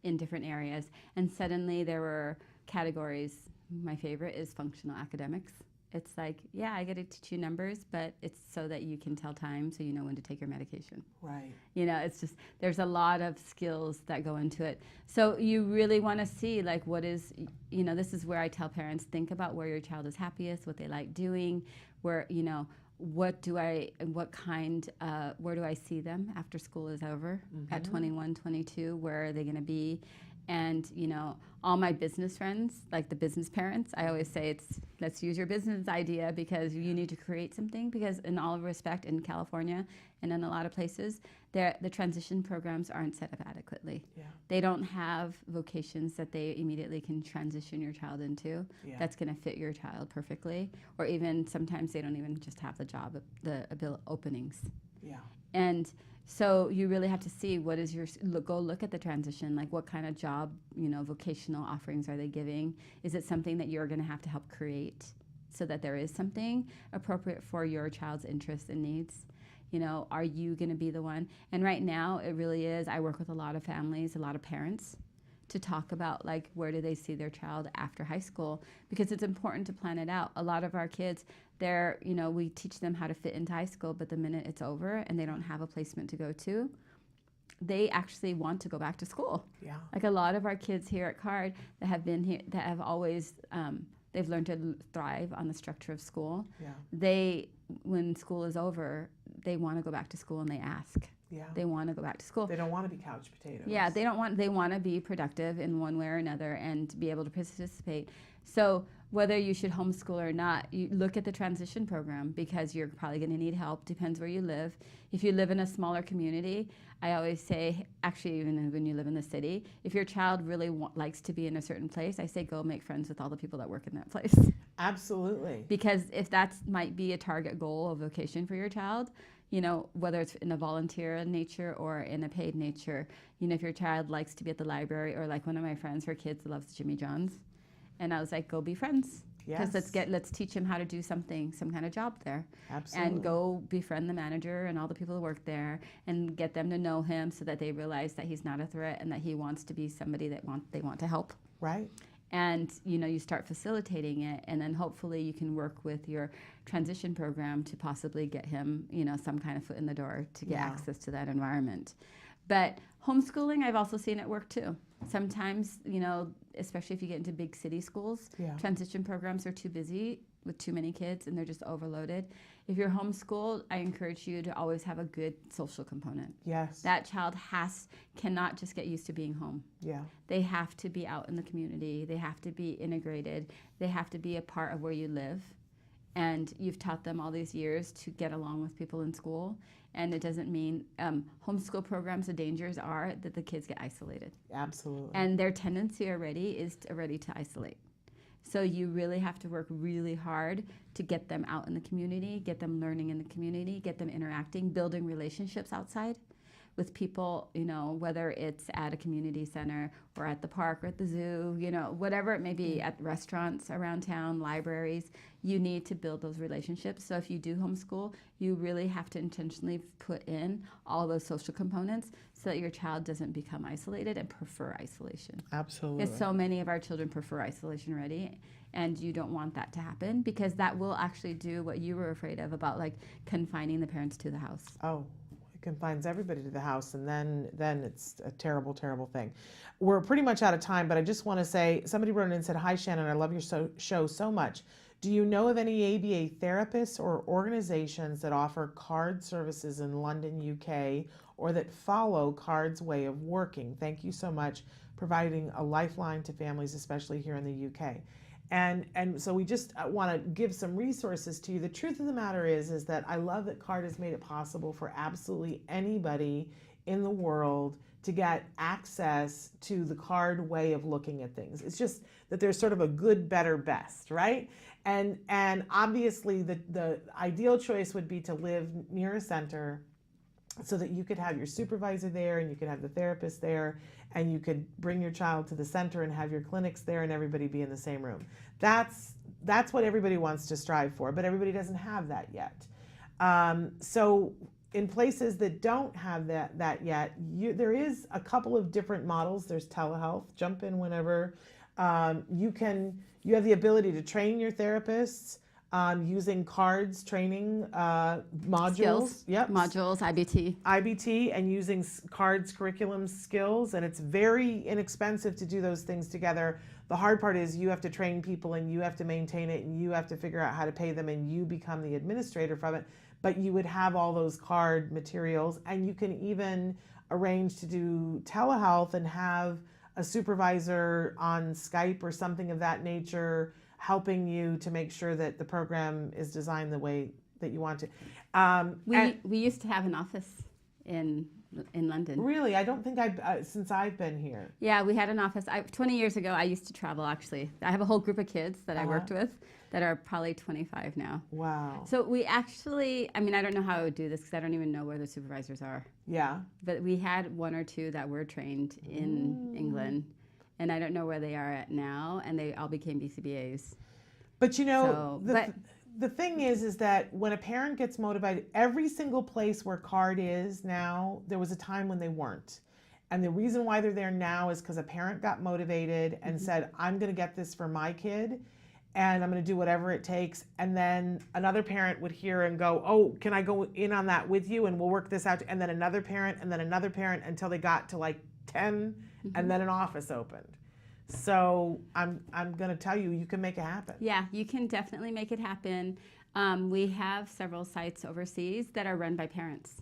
in different areas. And suddenly there were categories. My favorite is functional academics. It's like, I get to teach you numbers, but it's so that you can tell time so you know when to take your medication. Right. It's just, there's a lot of skills that go into it. So you really want to see, like, what is, this is where I tell parents, think about where your child is happiest, what they like doing, where, where do I see them after school is over at 21, 22, where are they going to be? And, all my business friends, like the business parents, I always say let's use your business idea because you need to create something, because in all respect, in California and in a lot of places, the transition programs aren't set up adequately. Yeah. They don't have vocations that they immediately can transition your child into that's going to fit your child perfectly. Or even sometimes they don't even just have the openings. Yeah. And so you really have to see what is go look at the transition, like what kind of job, vocational offerings are they giving? Is it something that you're going to have to help create so that there is something appropriate for your child's interests and needs? Are you going to be the one? And right now it really is. I work with a lot of families, a lot of parents, to talk about, like, where do they see their child after high school, because it's important to plan it out. A lot of our kids, we teach them how to fit into high school, but the minute it's over and they don't have a placement to go to, they actually want to go back to school. Yeah. Like a lot of our kids here at CARD that have been here, that have always, they've learned to thrive on the structure of school. Yeah. When school is over, they want to go back to school and they ask. Yeah. They want to go back to school. They don't want to be couch potatoes. Yeah, they want to be productive in one way or another and be able to participate. So whether you should homeschool or not, you look at the transition program, because you're probably going to need help. Depends where you live. If you live in a smaller community, I always say, actually, even when you live in the city, if your child really likes to be in a certain place, I say go make friends with all the people that work in that place. Absolutely. Because if that might be a target goal of vocation for your child, whether it's in a volunteer nature or in a paid nature. If your child likes to be at the library, or like one of my friends, her kids loves Jimmy John's. And I was like, go be friends. Because Yes. let's teach him how to do some kind of job there. Absolutely. And go befriend the manager and all the people who work there and get them to know him so that they realize that he's not a threat and that he wants to be somebody that they want to help. Right. And you start facilitating it, and then hopefully you can work with your transition program to possibly get him some kind of foot in the door to get access to that environment. But homeschooling, I've also seen it work too. Sometimes, especially if you get into big city schools, transition programs are too busy with too many kids and they're just overloaded. If you're homeschooled, I encourage you to always have a good social component. Yes. That child cannot just get used to being home. Yeah. They have to be out in the community. They have to be integrated. They have to be a part of where you live. And you've taught them all these years to get along with people in school. And it doesn't mean homeschool programs, the dangers are that the kids get isolated. Absolutely. And their tendency already is to isolate. So you really have to work really hard to get them out in the community, get them learning in the community, get them interacting, building relationships outside with people, whether it's at a community center or at the park or at the zoo, whatever it may be, at restaurants around town, libraries. You need to build those relationships. So if you do homeschool, you really have to intentionally put in all those social components so that your child doesn't become isolated and prefer isolation. Absolutely. Because so many of our children prefer isolation already, and you don't want that to happen, because that will actually do what you were afraid of about confining the parents to the house. Oh, it confines everybody to the house, and then it's a terrible, terrible thing. We're pretty much out of time, but I just want to say, somebody wrote in and said, "Hi, Shannon, I love your show so much. Do you know of any ABA therapists or organizations that offer card services in London, UK, or that follow CARD's way of working? Thank you so much, providing a lifeline to families, especially here in the UK." And so we just want to give some resources to you. The truth of the matter is that I love that CARD has made it possible for absolutely anybody in the world to get access to the CARD way of looking at things. It's just that there's sort of a good, better, best, right? And obviously the ideal choice would be to live near a center so that you could have your supervisor there and you could have the therapist there and you could bring your child to the center and have your clinics there and everybody be in the same room. That's what everybody wants to strive for, but everybody doesn't have that yet. So in places that don't have that yet, there is a couple of different models. There's telehealth. Jump in whenever. You have the ability to train your therapists using CARD's training modules. Skills. Yep. Modules, IBT, and using CARD's curriculum skills, and it's very inexpensive to do those things together. The hard part is you have to train people and you have to maintain it and you have to figure out how to pay them and you become the administrator from it. But you would have all those CARD materials, and you can even arrange to do telehealth and have a supervisor on Skype or something of that nature helping you to make sure that the program is designed the way that you want to. We used to have an office in London. Really? I don't think since I've been here. Yeah, we had an office. 20 years ago, I used to travel, actually. I have a whole group of kids that I worked with that are probably 25 now. Wow. So we actually, I don't know how I would do this because I don't even know where the supervisors are. Yeah. But we had one or two that were trained in England, and I don't know where they are at now, and they all became BCBAs. But the thing is that when a parent gets motivated, every single place where CARD is now, there was a time when they weren't. And the reason why they're there now is because a parent got motivated and said, I'm going to get this for my kid, and I'm going to do whatever it takes. And then another parent would hear and go, oh, can I go in on that with you? And we'll work this out. And then another parent, until they got to like 10, and then an office opened. So I'm going to tell you, you can make it happen. Yeah, you can definitely make it happen. We have several sites overseas that are run by parents,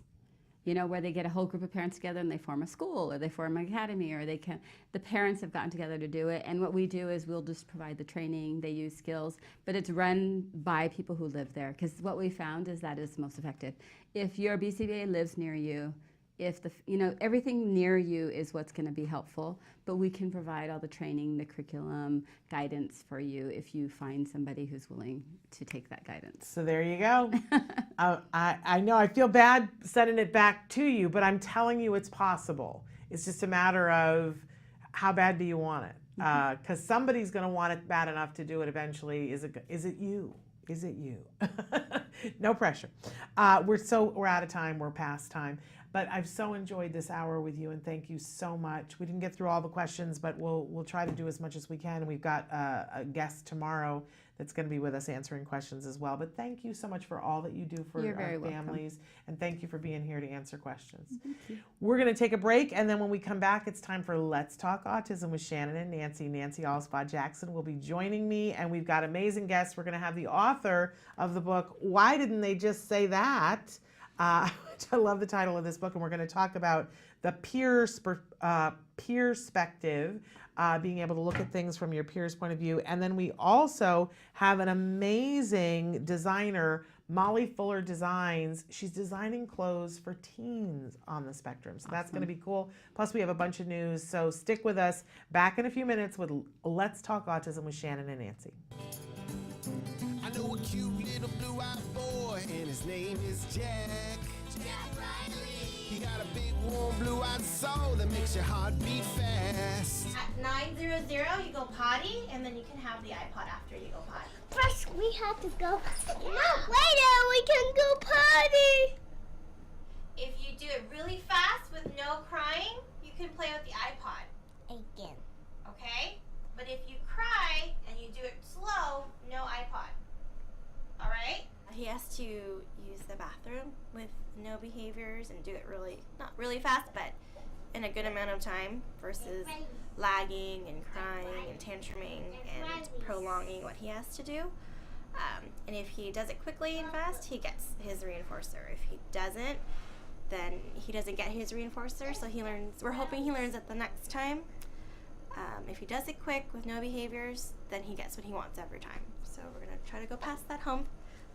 where they get a whole group of parents together and they form a school or they form an academy, or the parents have gotten together to do it. And what we do is we'll just provide the training, they use skills, but it's run by people who live there, because what we found is that is most effective. If your BCBA lives near you, if everything near you is what's going to be helpful, but we can provide all the training, the curriculum, guidance for you if you find somebody who's willing to take that guidance. So there you go. I know I feel bad sending it back to you, but I'm telling you it's possible. It's just a matter of how bad do you want it? Because somebody's going to want it bad enough to do it eventually. Is it you? Is it you? No pressure. We're out of time. We're past time. But I've so enjoyed this hour with you, and thank you so much. We didn't get through all the questions, but we'll try to do as much as we can. We've got a guest tomorrow that's going to be with us answering questions as well. But thank you so much for all that you do for our families, and thank you for being here to answer questions. Thank you. We're going to take a break, and then when we come back, it's time for Let's Talk Autism with Shannon and Nancy. Nancy Allspaw Jackson will be joining me, and we've got amazing guests. We're going to have the author of the book, Why Didn't They Just Say That? Which I love the title of this book, and we're going to talk about the peer-spective, being able to look at things from your peers' point of view. And then we also have an amazing designer, Molly Fuller Designs. She's designing clothes for teens on the spectrum. So that's going to be cool. Plus, we have a bunch of news. So stick with us. Back in a few minutes with Let's Talk Autism with Shannon and Nancy. I know a cute little blue-eyed boy, and his name is Jack. Jack Riley. He got a big, warm, blue-eyed soul that makes your heart beat fast. At 9:00, you go potty, and then you can have the iPod after you go potty. First, we have to go. No, later we can go potty. If you do it really fast with no crying, you can play with the iPod. Again. Okay? But if you cry and you do it slow, no iPod. All right? He has to use the bathroom with no behaviors and do it not really fast, but in a good amount of time versus lagging and crying and tantruming and prolonging what he has to do. And if he does it quickly and fast, he gets his reinforcer. If he doesn't, then he doesn't get his reinforcer, so he learns. We're hoping he learns it the next time. If he does it quick with no behaviors, then he gets what he wants every time. So we're going to try to go past that hump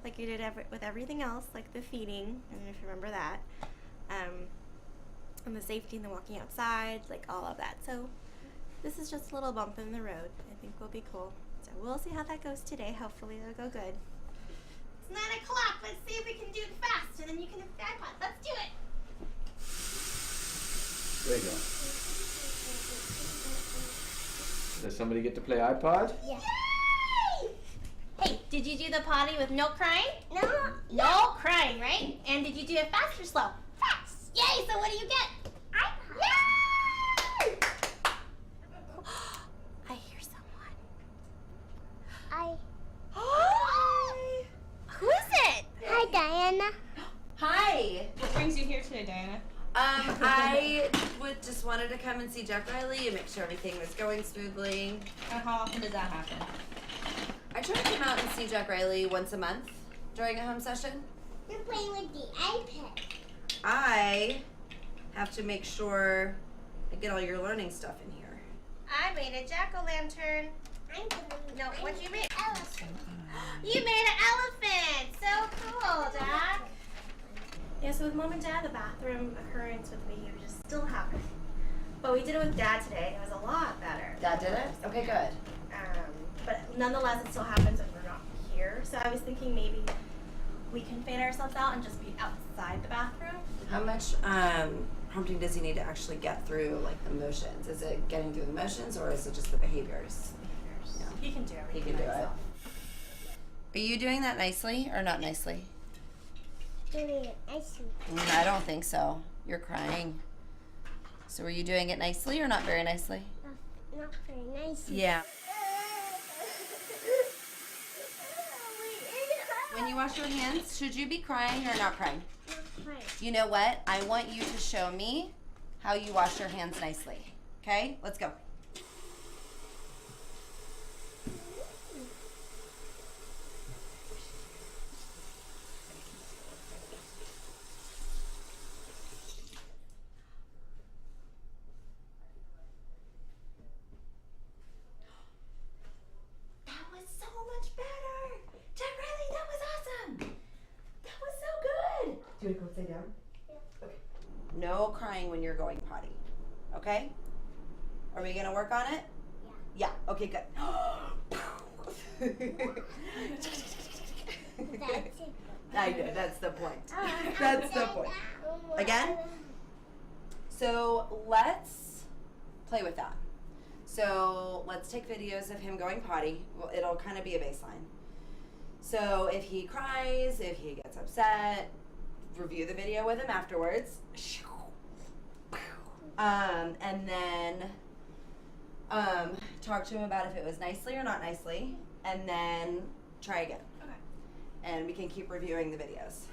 like you did with everything else, like the feeding, and if you remember that, and the safety and the walking outside, like all of that. So this is just a little bump in the road. I think will be cool. So we'll see how that goes today. Hopefully it'll go good. It's 9 o'clock. Let's see if we can do it fast, and then you can have the iPod. Let's do it. There you go. Does somebody get to play iPod? Yeah. Hey, did you do the potty with no crying? No. No crying, right? And did you do it fast or slow? Fast. Yay, so what do you get? iPod. Yay! I hear someone. Hi. Who is it? Hi, Diana. Hi. What brings you here today, Diana? I just wanted to come and see Jack Riley and make sure everything was going smoothly. And how often does that happen? I try to come out and see Jack Riley once a month during a home session. You're playing with the iPad. I have to make sure I get all your learning stuff in here. I made a jack-o'-lantern. No, what'd you make? Elephant. You made an elephant. So cool, Jack. Yeah, so with Mom and Dad, the bathroom occurrence with behavior just still happening. But we did it with Dad today, and it was a lot better. Dad did it? Okay, good. But nonetheless, it still happens when we're not here. So I was thinking maybe we can fan ourselves out and just be outside the bathroom. How much prompting does he need to actually get through, like, the motions? Is it getting through the motions, or is it just the behaviors? Yeah. He can do everything. He can do by himself. Are you doing that nicely or not nicely? Doing it nicely. I don't think so. You're crying. So were you doing it nicely or not very nicely? Not very nicely. Yeah. When you wash your hands, should you be crying or not crying? Not crying. You know what? I want you to show me how you wash your hands nicely. Okay? Let's go. No crying when you're going potty. Okay? Are we gonna work on it? Yeah. Yeah. Okay, good. I know, that's the point. That's the point. Again? So let's play with that. So let's take videos of him going potty. Well, it'll kind of be a baseline. So if he cries, if he gets upset, review the video with him afterwards. And then talk to him about if it was nicely or not nicely, and then try again. Okay. And we can keep reviewing the videos.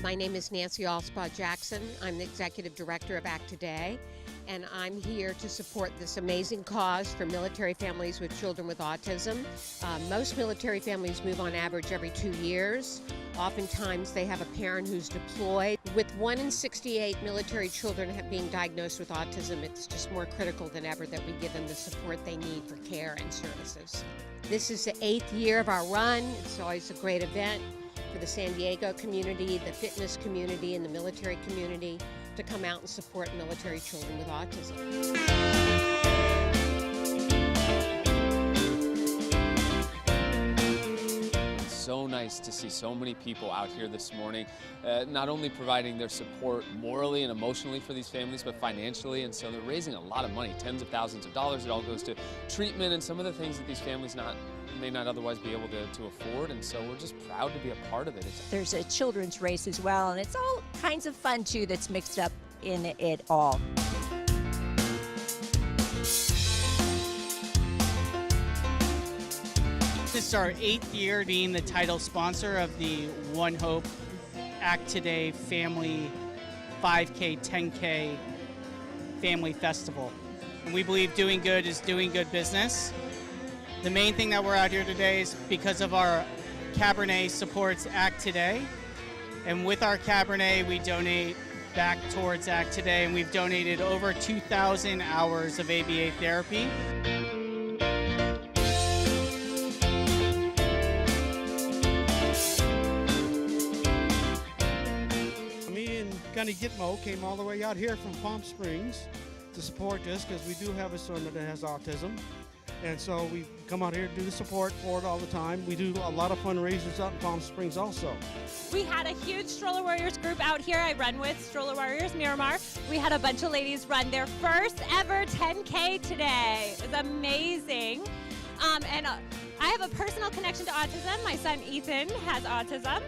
My name is Nancy Allspaw Jackson. I'm the Executive Director of Act Today, and I'm here to support this amazing cause for military families with children with autism. Most military families move on average every 2 years. Oftentimes they have a parent who's deployed. With 1 in 68 military children being diagnosed with autism, it's just more critical than ever that we give them the support they need for care and services. This is the 8th year of our run. It's always a great event for the San Diego community, the fitness community, and the military community to come out and support military children with autism. So nice to see so many people out here this morning, not only providing their support morally and emotionally for these families, but financially. And so they're raising a lot of money, tens of thousands of dollars. It all goes to treatment and some of the things that these families may not otherwise be able to afford. And so we're just proud to be a part of it. There's a children's race as well, and it's all kinds of fun too that's mixed up in it all. This is our 8th year being the title sponsor of the One Hope Act Today Family 5K, 10K Family Festival. And we believe doing good is doing good business. The main thing that we're out here today is because of our Cabernet supports Act Today. And with our Cabernet, we donate back towards Act Today, and we've donated over 2,000 hours of ABA therapy. Gitmo came all the way out here from Palm Springs to support this because we do have a son that has autism, and so we come out here to do the support for it all the time. We do a lot of fundraisers out in Palm Springs also. We had a huge Stroller Warriors group out here. I run with Stroller Warriors Miramar. We had a bunch of ladies run their first ever 10K today. It was amazing. And I have a personal connection to autism. My son Ethan has autism.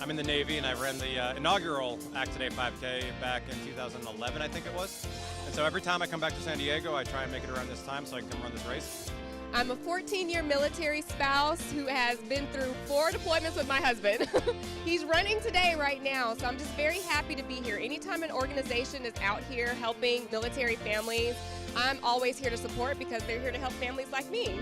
I'm in the Navy, and I ran the inaugural Act Today 5K back in 2011, I think it was. And so every time I come back to San Diego, I try and make it around this time so I can come run this race. I'm a 14-year military spouse who has been through 4 deployments with my husband. He's running today right now, so I'm just very happy to be here. Anytime an organization is out here helping military families, I'm always here to support because they're here to help families like me.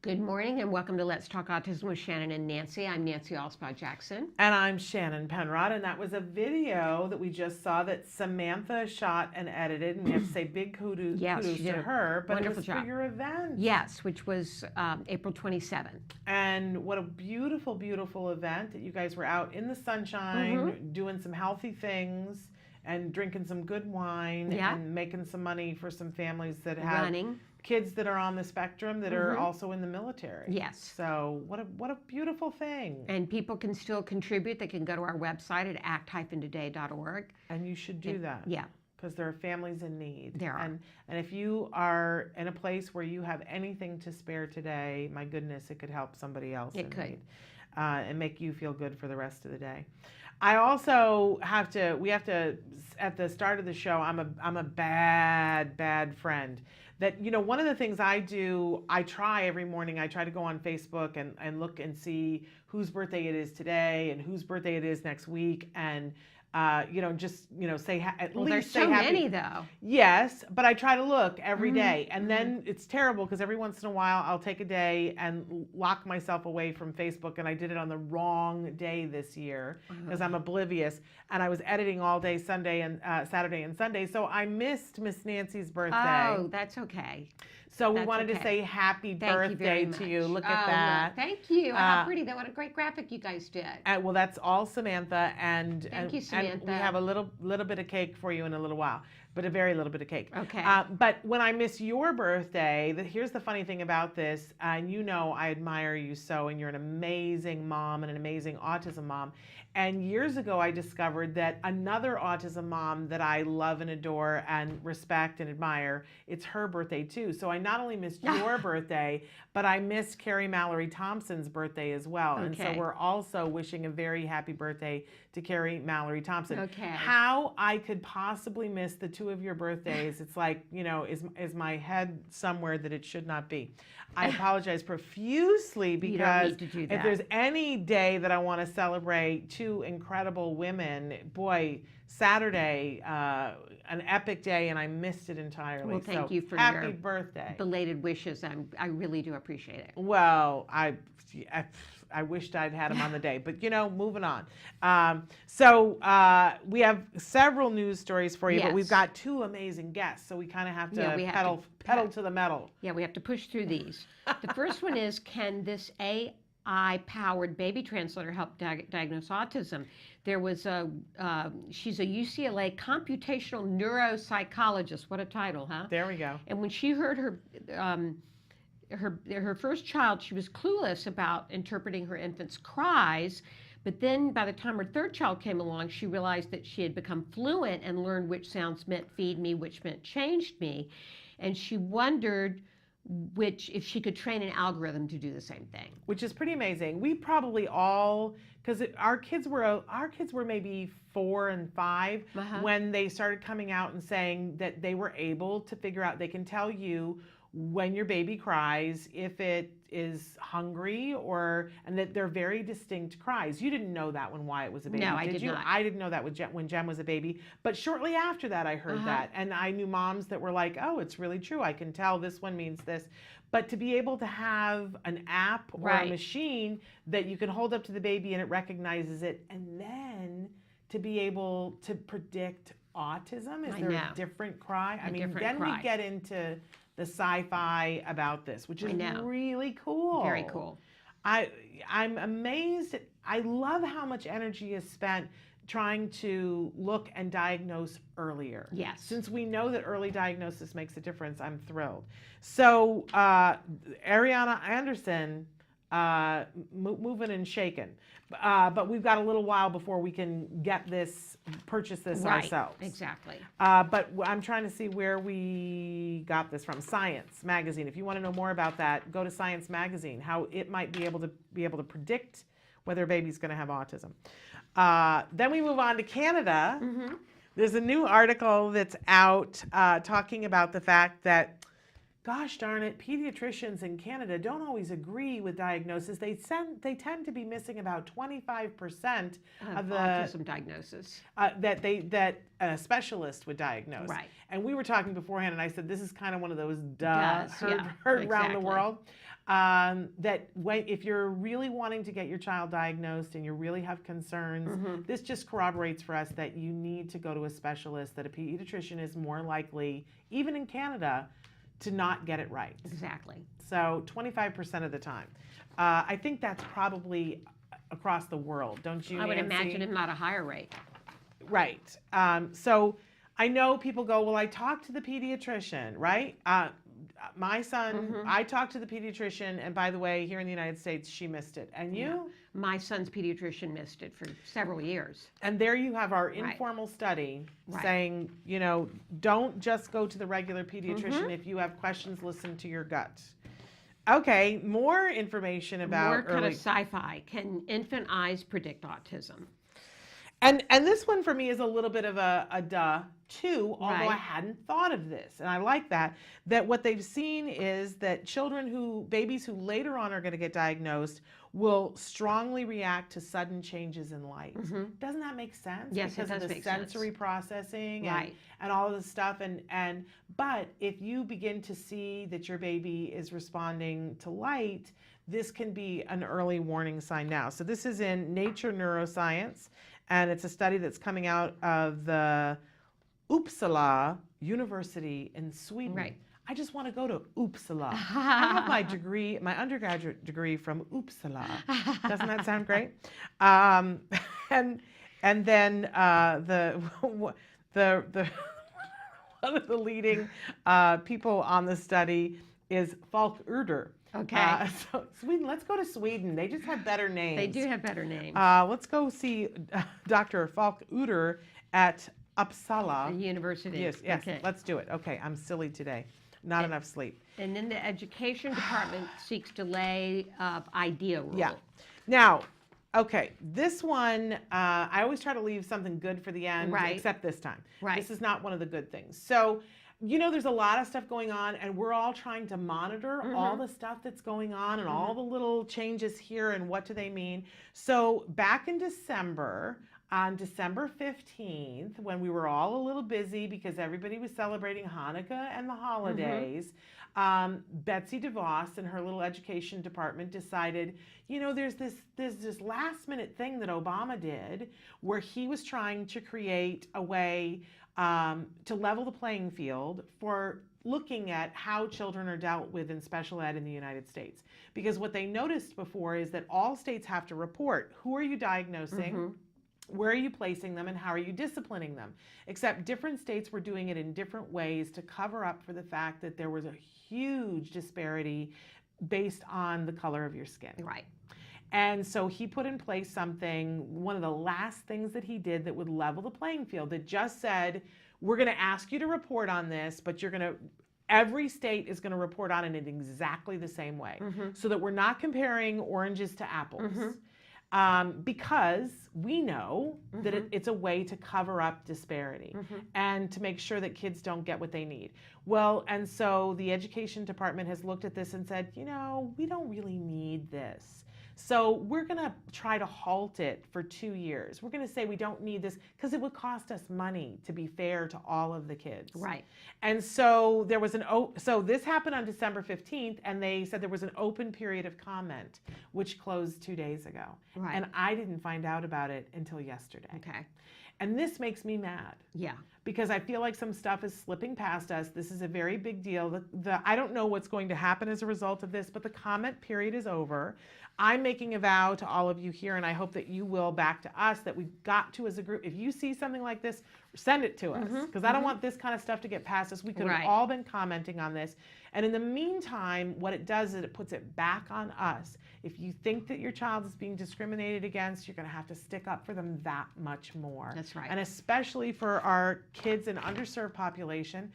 Good morning and welcome to Let's Talk Autism with Shannon and Nancy. I'm Nancy Alspaugh Jackson. And I'm Shannon Penrod, and that was a video that we just saw that Samantha shot and edited, and we have to say big kudos to her, but it was for your event. Yes, which was April 27th. And what a beautiful, beautiful event that you guys were out in the sunshine, doing some healthy things, and drinking some good wine, and making some money for some families that have kids that are on the spectrum that are also in the military. Yes. So what a beautiful thing. And people can still contribute. They can go to our website at act-today.org. And you should do that. Yeah. Because there are families in need. There are. And if you are in a place where you have anything to spare today, my goodness, it could help somebody else. It could. Need, and make you feel good for the rest of the day. I also we have to, at the start of the show, I'm a bad friend. That, you know, one of the things I do, I try every morning, I try to go on Facebook and look and see whose birthday it is today and whose birthday it is next week, and you know, just, you know, say at least there's say so happy. many though. Yes, but I try to look every day, and then it's terrible because every once in a while I'll take a day and lock myself away from Facebook, and I did it on the wrong day this year because I'm oblivious, and I was editing all day Sunday and Saturday and Sunday, so I missed Miss Nancy's birthday. Oh, that's okay. So we wanted to say happy birthday to you. Look at that. Look, thank you. How pretty. What a great graphic you guys did. Well, that's all Samantha, and thank you, Samantha. And we have a little bit of cake for you in a little while, but a very little bit of cake. Okay. But when I miss your birthday, here's the funny thing about this, and you know I admire you so, and you're an amazing mom and an amazing autism mom. And years ago, I discovered that another autism mom that I love and adore and respect and admire, it's her birthday too. So I not only missed your birthday, but I missed Carrie Mallory Thompson's birthday as well. And so we're also wishing a very happy birthday to Carrie Mallory Thompson. Okay. How I could possibly miss the two of your birthdays, it's like, you know, is my head somewhere that it should not be. I apologize profusely because you don't need to do that. If there's any day that I want to celebrate two incredible women, boy, Saturday, an epic day, and I missed it entirely. Well, thank you for happy your birthday. belated wishes. I really do appreciate it. Well, I wished I'd had him on the day, but you know, moving on. So we have several news stories for you, but we've got two amazing guests, so we kind of have to pedal to the metal. Yeah, we have to push through these. The first one is, can this AI-powered baby translator help diagnose autism? There was she's a UCLA computational neuropsychologist. What a title, huh? There we go. And when she heard her first child, she was clueless about interpreting her infant's cries, but then by the time her third child came along, she realized that she had become fluent and learned which sounds meant feed me, which meant changed me, and she wondered if she could train an algorithm to do the same thing. Which is pretty amazing. We probably all, because our kids were maybe 4 and 5 when they started coming out and saying that they were able to figure out, they can tell you when your baby cries, if it is hungry, and that they're very distinct cries. You didn't know that when Wyatt was a baby, no, I did not. I didn't know that when Jem was a baby, but shortly after that I heard that, and I knew moms that were like, oh, it's really true, I can tell this one means this. But to be able to have an app or a machine that you can hold up to the baby and it recognizes it, and then to be able to predict autism, is there a different cry? I mean, then we get into the sci-fi about this, which is really cool. Very cool. I'm amazed. I love how much energy is spent trying to look and diagnose earlier. Yes. Since we know that early diagnosis makes a difference, I'm thrilled. So Ariana Anderson, moving and shaking. But we've got a little while before we can purchase this ourselves. Exactly. But I'm trying to see where we got this from. Science Magazine. If you want to know more about that, go to Science Magazine, how it might be able to predict whether a baby's going to have autism. Then we move on to Canada. There's a new article that's out talking about the fact that gosh darn it, pediatricians in Canada don't always agree with diagnosis. They tend to be missing about 25% of the autism diagnosis that a specialist would diagnose. Right. And we were talking beforehand, and I said this is kind of one of those heard around the world. That if you're really wanting to get your child diagnosed and you really have concerns, this just corroborates for us that you need to go to a specialist, that a pediatrician is more likely, even in Canada, to not get it right. Exactly. So 25% of the time. I think that's probably across the world, don't you, I would Nancy? imagine if not a higher rate. Right. So I know people go, well, I talked to the pediatrician, right? My son, I talked to the pediatrician, and by the way, here in the United States, she missed it. And you? Yeah. My son's pediatrician missed it for several years. And there you have our Right. informal study Right. saying, don't just go to the regular pediatrician. If you have questions, listen to your gut. Okay, more information about More kind early... of sci-fi. Can infant eyes predict autism? And this one for me is a little bit of a duh too, although Right. I hadn't thought of this. And I like that what they've seen is that babies who later on are going to get diagnosed will strongly react to sudden changes in light. Doesn't that make sense? Yes, because it does of the make sense. sensory processing Right. and all of the stuff. But if you begin to see that your baby is responding to light, this can be an early warning sign now. So this is in Nature Neuroscience, and it's a study that's coming out of the Uppsala University in Sweden. Right. I just want to go to Uppsala. I have my undergraduate degree from Uppsala. Doesn't that sound great? And then the one of the leading people on the study is Falk Urder. Okay. So Sweden, let's go to Sweden. They just have better names. They do have better names. Let's go see Dr. Falk Urder at Uppsala University. Yes, Okay. let's do it. Okay, I'm silly today. Not enough sleep. And then the education department seeks delay of idea rule. Yeah. Now, okay, this one, I always try to leave something good for the end, Right. except this time. Right. This is not one of the good things. So, there's a lot of stuff going on, and we're all trying to monitor all the stuff that's going on and all the little changes here and what do they mean. So back in December, on December 15th, when we were all a little busy because everybody was celebrating Hanukkah and the holidays, Betsy DeVos and her little education department decided, there's this last minute thing that Obama did where he was trying to create a way to level the playing field for looking at how children are dealt with in special ed in the United States. Because what they noticed before is that all states have to report who are you diagnosing, where are you placing them, and how are you disciplining them. Except different states were doing it in different ways to cover up for the fact that there was a huge disparity based on the color of your skin. Right. And so he put in place one of the last things that he did that would level the playing field, that just said, we're going to ask you to report on this, but every state is going to report on it in exactly the same way, so that we're not comparing oranges to apples. Because we know that it's a way to cover up disparity and to make sure that kids don't get what they need. Well, and so the education department has looked at this and said, we don't really need this. So we're going to try to halt it for 2 years. We're going to say we don't need this because it would cost us money to be fair to all of the kids. Right. And so there was so this happened on December 15th, and they said there was an open period of comment, which closed 2 days ago. Right. And I didn't find out about it until yesterday. Okay. And this makes me mad. Yeah. Because I feel like some stuff is slipping past us. This is a very big deal. I don't know what's going to happen as a result of this, but the comment period is over. I'm making a vow to all of you here, and I hope that you will back to us, that we've got to, as a group, if you see something like this, send it to us. Because I don't want this kind of stuff to get past us. We could have all been commenting on this. And in the meantime, what it does is it puts it back on us. If you think that your child is being discriminated against, you're going to have to stick up for them that much more. That's right. And especially for our kids in underserved population,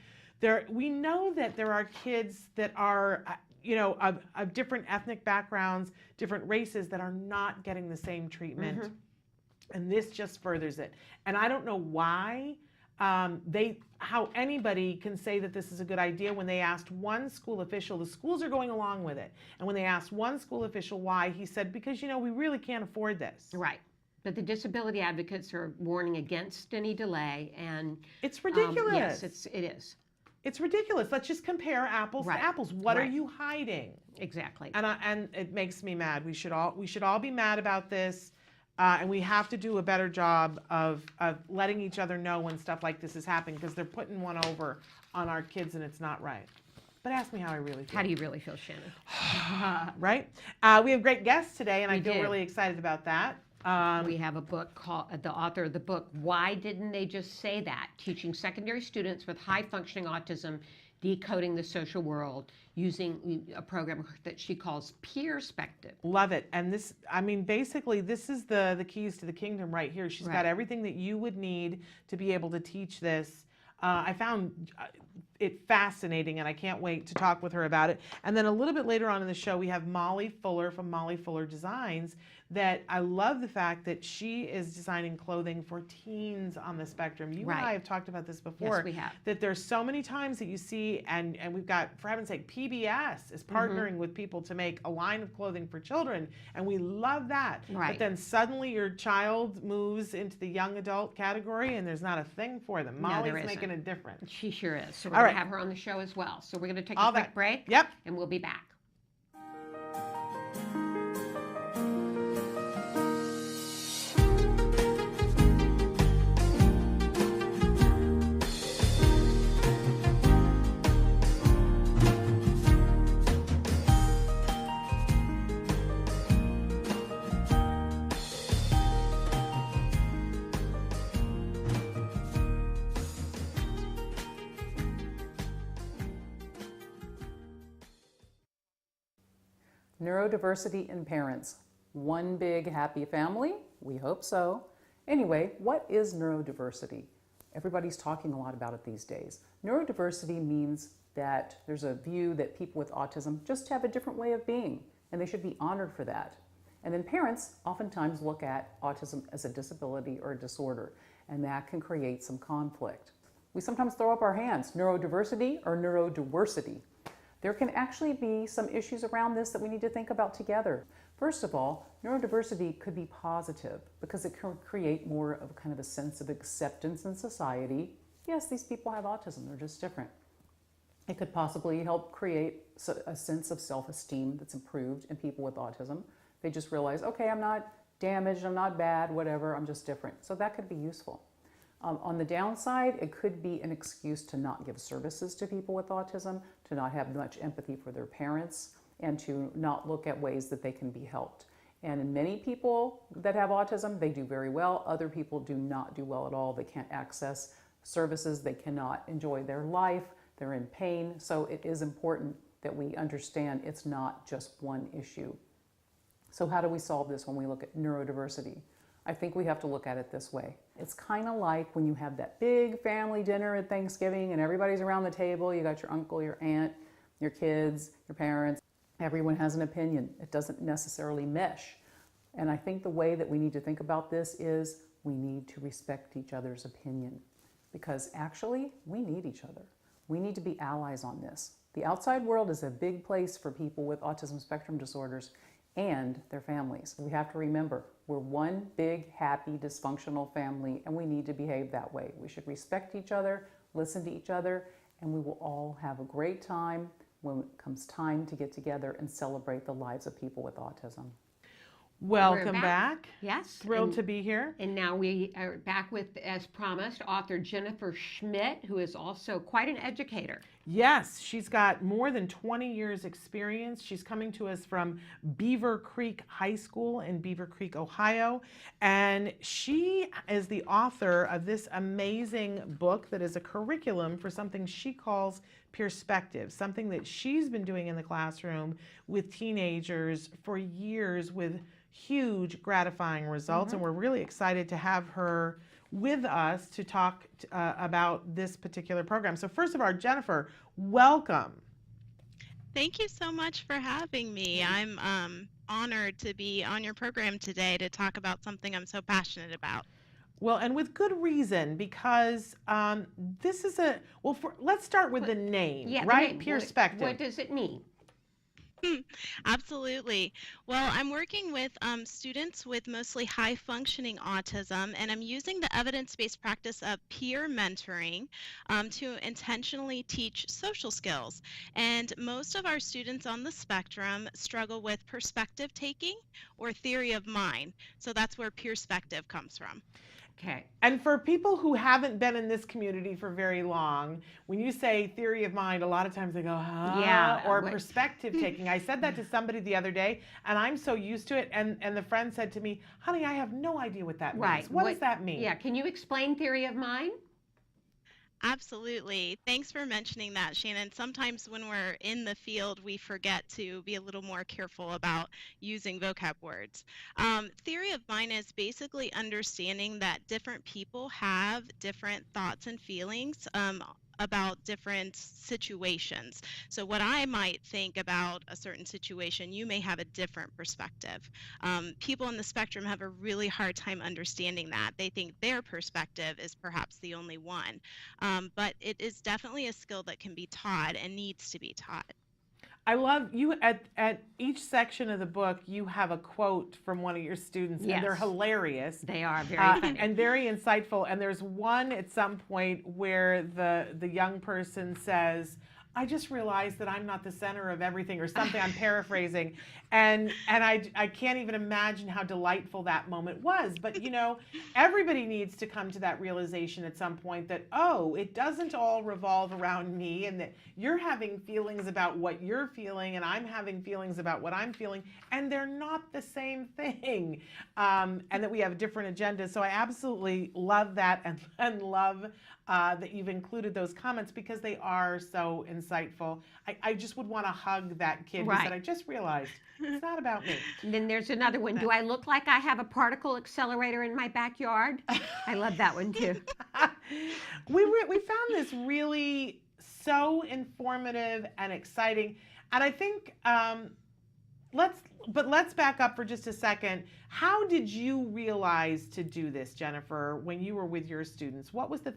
we know that there are kids that are of different ethnic backgrounds, different races, that are not getting the same treatment. And this just furthers it. And I don't know why how anybody can say that this is a good idea when they asked one school official, the schools are going along with it, and when they asked one school official why, he said, because, you know, we really can't afford this. Right. But the disability advocates are warning against any delay, and it's ridiculous. Yes, it is. It's ridiculous. Let's just compare apples to apples. What are you hiding? Exactly. And it makes me mad. We should all be mad about this. And we have to do a better job of letting each other know when stuff like this is happening, because they're putting one over on our kids and it's not right. But ask me how I really feel. How do you really feel, Shannon? Right? We have great guests today, and I feel really excited about that. We have a book called, the author of the book, Why Didn't They Just Say That? Teaching Secondary Students with High Functioning Autism Decoding the Social World using a program that she calls Peerspective. Love it. And this, I mean, basically, this is the keys to the kingdom right here. She's got everything that you would need to be able to teach this. I found it fascinating, and I can't wait to talk with her about it. And then a little bit later on in the show, we have Molly Fuller from Molly Fuller Designs, that I love the fact that she is designing clothing for teens on the spectrum. You and I have talked about this before. Yes, we have. That there's so many times that you see, and we've got, for heaven's sake, PBS is partnering with people to make a line of clothing for children, and we love that. But then suddenly your child moves into the young adult category, and there's not a thing for them. Molly's making a difference. She sure is. So we're going to have her on the show as well. So we're going to take a quick break. Yep. And we'll be back. Neurodiversity in parents. One big happy family? We hope so. Anyway, what is neurodiversity? Everybody's talking a lot about it these days. Neurodiversity means that there's a view that people with autism just have a different way of being, and they should be honored for that. And then parents oftentimes look at autism as a disability or a disorder, and that can create some conflict. We sometimes throw up our hands, neurodiversity or neurodiversity. There can actually be some issues around this that we need to think about together. First of all, neurodiversity could be positive because it can create more of kind of a sense of acceptance in society. Yes, these people have autism, they're just different. It could possibly help create a sense of self-esteem that's improved in people with autism. They just realize, okay, I'm not damaged, I'm not bad, whatever, I'm just different. So that could be useful. On the downside, it could be an excuse to not give services to people with autism, to not have much empathy for their parents, and to not look at ways that they can be helped. And in many people that have autism, they do very well. Other people do not do well at all. They can't access services. They cannot enjoy their life. They're in pain. So it is important that we understand it's not just one issue. So how do we solve this when we look at neurodiversity? I think we have to look at it this way. It's kind of like when you have that big family dinner at Thanksgiving and everybody's around the table. You got your uncle, your aunt, your kids, your parents. Everyone has an opinion. It doesn't necessarily mesh. And I think the way that we need to think about this is we need to respect each other's opinion, because actually we need each other. We need to be allies on this. The outside world is a big place for people with autism spectrum disorders and their families. We have to remember, we're one big, happy, dysfunctional family, and we need to behave that way. We should respect each other, listen to each other, and we will all have a great time when it comes time to get together and celebrate the lives of people with autism. Welcome back. Yes. Thrilled to be here. And now we are back with, as promised, author Jennifer Schmidt, who is also quite an educator. Yes, she's got more than 20 years experience. She's coming to us from Beaver Creek High School in Beaver Creek, Ohio. And she is the author of this amazing book that is a curriculum for something she calls Peerspective, something that she's been doing in the classroom with teenagers for years with huge gratifying results. And we're really excited to have her with us to talk about this particular program. So first of all, Jennifer, welcome. Thank you so much for having me. I'm honored to be on your program today to talk about something I'm so passionate about. Well, and with good reason, because this is let's start with the name, Yeah, right? the name. Perspective. What does it mean? Absolutely. Well, I'm working with students with mostly high functioning autism, and I'm using the evidence-based practice of peer mentoring to intentionally teach social skills. And most of our students on the spectrum struggle with perspective taking or theory of mind. So that's where perspective comes from. Okay. And for people who haven't been in this community for very long, when you say theory of mind, a lot of times they go, huh? Yeah. Or perspective taking. I said that to somebody the other day, and I'm so used to it. And the friend said to me, honey, I have no idea what that means. Right. What does that mean? Yeah. Can you explain theory of mind? Absolutely. Thanks for mentioning that, Shannon. Sometimes when we're in the field, we forget to be a little more careful about using vocab words. Theory of mind is basically understanding that different people have different thoughts and feelings about different situations. So what I might think about a certain situation, you may have a different perspective. People on the spectrum have a really hard time understanding that. They think their perspective is perhaps the only one. But it is definitely a skill that can be taught and needs to be taught. I love you at each section of the book, you have a quote from one of your students, Yes. and they're hilarious. They are very funny. And very insightful. And there's one at some point where the young person says, I just realized that I'm not the center of everything, or something. I'm paraphrasing. And I can't even imagine how delightful that moment was. But, you know, everybody needs to come to that realization at some point that, oh, it doesn't all revolve around me, and that you're having feelings about what you're feeling, and I'm having feelings about what I'm feeling, and they're not the same thing. And that we have different agendas. So I absolutely love that, and love that you've included those comments, because they are so insightful. I just would want to hug that kid who said, I just realized it's not about me. And then there's another one. Do I look like I have a particle accelerator in my backyard? I love that one too. We found this really so informative and exciting. And I think let's back up for just a second. How did you realize to do this, Jennifer, when you were with your students? What was the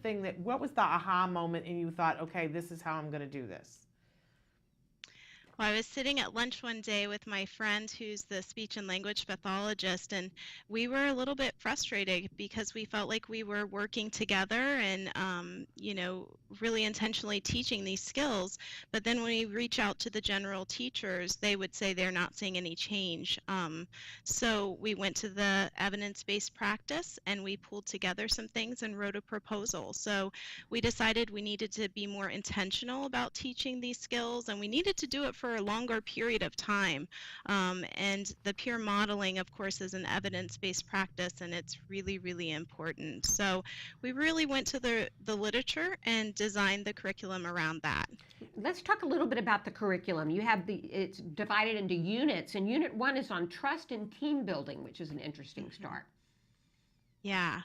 aha moment and you thought, okay, this is how I'm going to do this? Well, I was sitting at lunch one day with my friend who's the speech and language pathologist, and we were a little bit frustrated because we felt like we were working together and, you know, really intentionally teaching these skills. But then when we reach out to the general teachers, they would say they're not seeing any change. So we went to the evidence-based practice and we pulled together some things and wrote a proposal. So we decided we needed to be more intentional about teaching these skills, and we needed to do it for a longer period of time. And the peer modeling, of course, is an evidence-based practice, and it's really, really important. So we really went to the literature and designed the curriculum around that. Let's talk a little bit about the curriculum. You have it's divided into units, and unit 1 is on trust and team building, which is an interesting start. Yeah.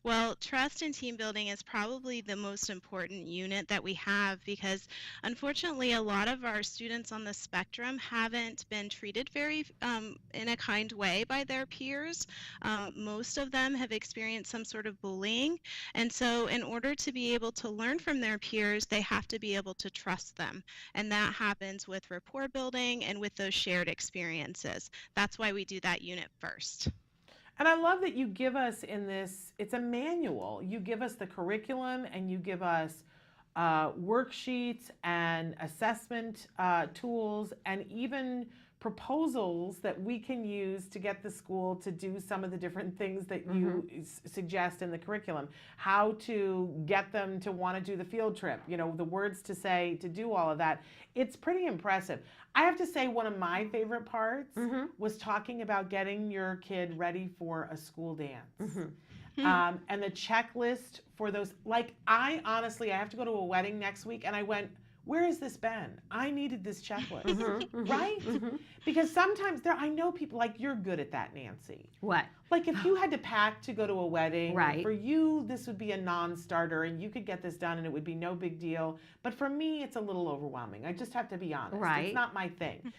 Well, trust and team building is probably the most important unit that we have, because unfortunately a lot of our students on the spectrum haven't been treated very in a kind way by their peers. Most of them have experienced some sort of bullying, and so in order to be able to learn from their peers, they have to be able to trust them, and that happens with rapport building and with those shared experiences. That's why we do that unit first. And I love that you give us in this, it's a manual. You give us the curriculum, and you give us worksheets and assessment tools, and even proposals that we can use to get the school to do some of the different things that you suggest in the curriculum. How to get them to want to do the field trip, you know, the words to say to do all of that. It's pretty impressive. I have to say, one of my favorite parts was talking about getting your kid ready for a school dance. And the checklist for those, like, I have to go to a wedding next week, and I went, where has this been? I needed this checklist, right? Because sometimes I know people, like, you're good at that, Nancy. What? Like if you had to pack to go to a wedding, Right. for you, this would be a non-starter and you could get this done and it would be no big deal. But for me, it's a little overwhelming. I just have to be honest. Right. It's not my thing.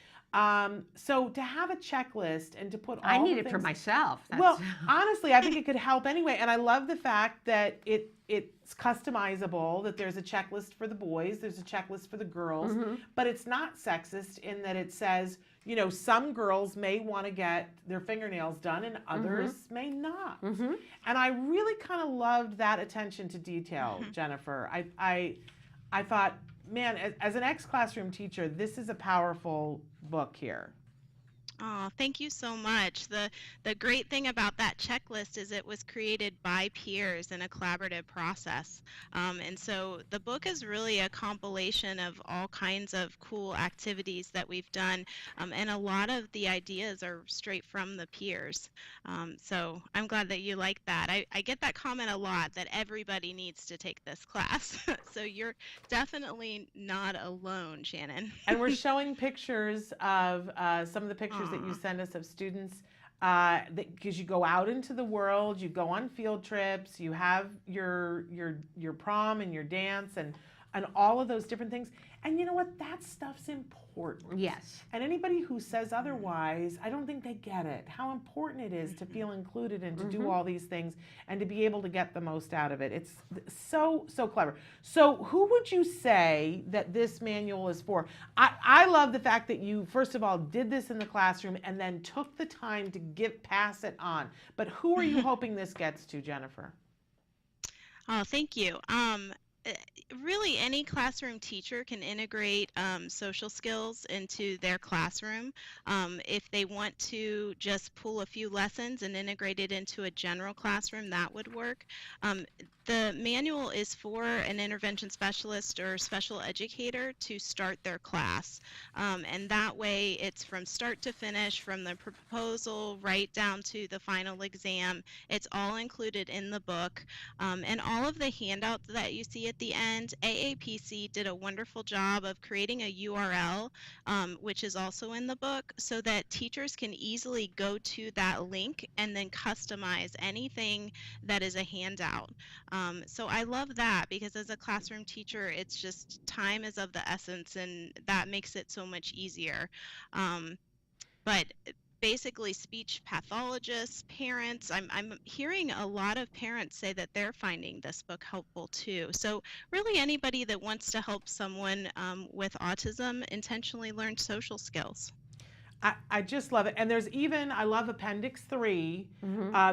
So to have a checklist and to put all I need the it for things- myself. Well, honestly, I think it could help anyway. And I love the fact that it's customizable, that there's a checklist for the boys, there's a checklist for the girls, but it's not sexist in that it says, you know, some girls may want to get their fingernails done and others may not. And I really kind of loved that attention to detail, Jennifer. I thought, man, as an ex-classroom teacher, this is a powerful book here. Oh, thank you so much. The great thing about that checklist is it was created by peers in a collaborative process. And so the book is really a compilation of all kinds of cool activities that we've done. And a lot of the ideas are straight from the peers. So I'm glad that you like that. I get that comment a lot that everybody needs to take this class. So you're definitely not alone, Shannon. And we're showing pictures of some of the pictures that you send us of students, because you go out into the world, you go on field trips, you have your prom and your dance and all of those different things. And you know what? That stuff's important. Yes. And anybody who says otherwise, I don't think they get it. How important it is to feel included and to do all these things and to be able to get the most out of it. It's so clever. So who would you say that this manual is for? I love the fact that you, first of all, did this in the classroom and then took the time to pass it on. But who are you hoping this gets to, Jennifer? Oh, thank you. Really, any classroom teacher can integrate social skills into their classroom. If they want to just pull a few lessons and integrate it into a general classroom, that would work. The manual is for an intervention specialist or special educator to start their class. And that way it's from start to finish, from the proposal right down to the final exam. It's all included in the book. And all of the handouts that you see at the end, AAPC did a wonderful job of creating a URL, which is also in the book, so that teachers can easily go to that link and then customize anything that is a handout. So I love that, because as a classroom teacher, it's just time is of the essence, and that makes it so much easier. But basically, speech pathologists, parents, I'm hearing a lot of parents say that they're finding this book helpful too. So really anybody that wants to help someone with autism intentionally learn social skills. I just love it. And there's even, I love Appendix 3.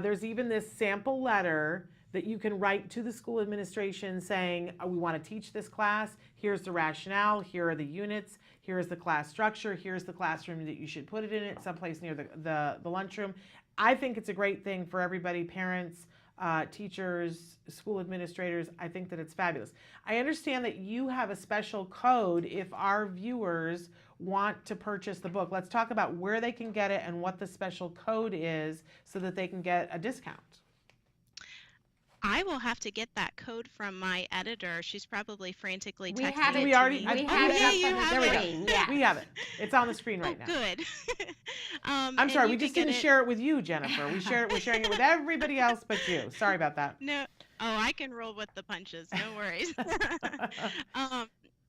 There's even this sample letter that you can write to the school administration saying, we want to teach this class, here's the rationale, here are the units, here's the class structure, here's the classroom that you should put it in, it someplace near the lunchroom. I think it's a great thing for everybody, parents, teachers, school administrators. I think that it's fabulous. I understand that you have a special code if our viewers want to purchase the book. Let's talk about where they can get it and what the special code is so that they can get a discount. I will have to get that code from my editor. She's probably frantically texting have it. it We to already. me. I We put have it it up up you on the have screen. it. Yeah. We have it. It's on the screen right now. Good. I'm and sorry, you we can just get didn't it- share it with you, Jennifer. We're sharing it with everybody else but you. Sorry about that. No, oh, I can roll with the punches. No worries.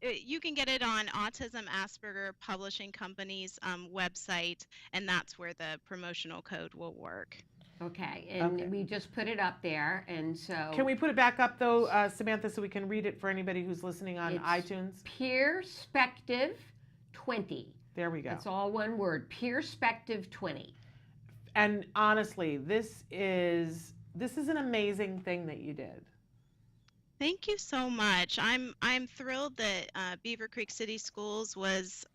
You can get it on Autism Asperger Publishing Company's website, and that's where the promotional code will work. Okay, and we just put it up there, and so Can we put it back up though, Samantha, so we can read it for anybody who's listening on iTunes? Peerspective 20. There we go. It's all one word, Peerspective 20. And honestly, this is an amazing thing that you did. Thank you so much. I'm thrilled that Beaver Creek City Schools was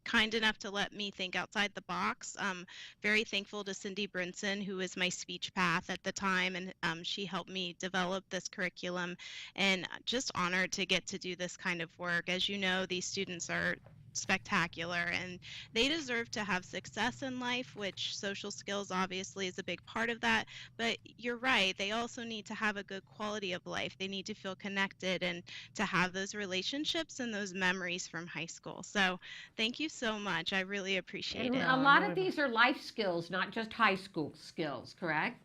kind enough to let me think outside the box. I'm very thankful to Cindy Brinson, who was my speech path at the time, and she helped me develop this curriculum, and just honored to get to do this kind of work. As you know, these students are spectacular, and they deserve to have success in life, which social skills obviously is a big part of that. But you're right, they also need to have a good quality of life. They need to feel connected and to have those relationships and those memories from high school. So thank you so much. I really appreciate And it. a lot of these are life skills, not just high school skills, correct?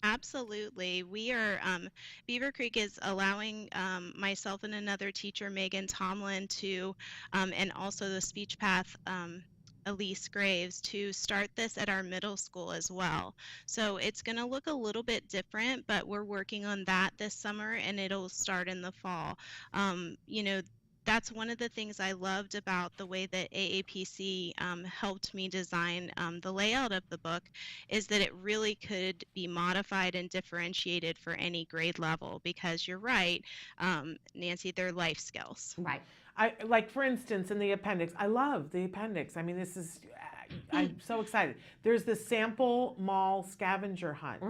Absolutely. We are, Beaver Creek is allowing myself and another teacher, Megan Tomlin, to, and also the speech path, Elise Graves, to start this at our middle school as well. So it's going to look a little bit different, but we're working on that this summer, and it'll start in the fall. You know, that's one of the things I loved about the way that AAPC helped me design the layout of the book, is that it really could be modified and differentiated for any grade level, because you're right, Nancy, they're life skills. Right. Like, for instance, in the appendix, I love the appendix. I mean, this is, I'm so excited. There's the sample mall scavenger hunt.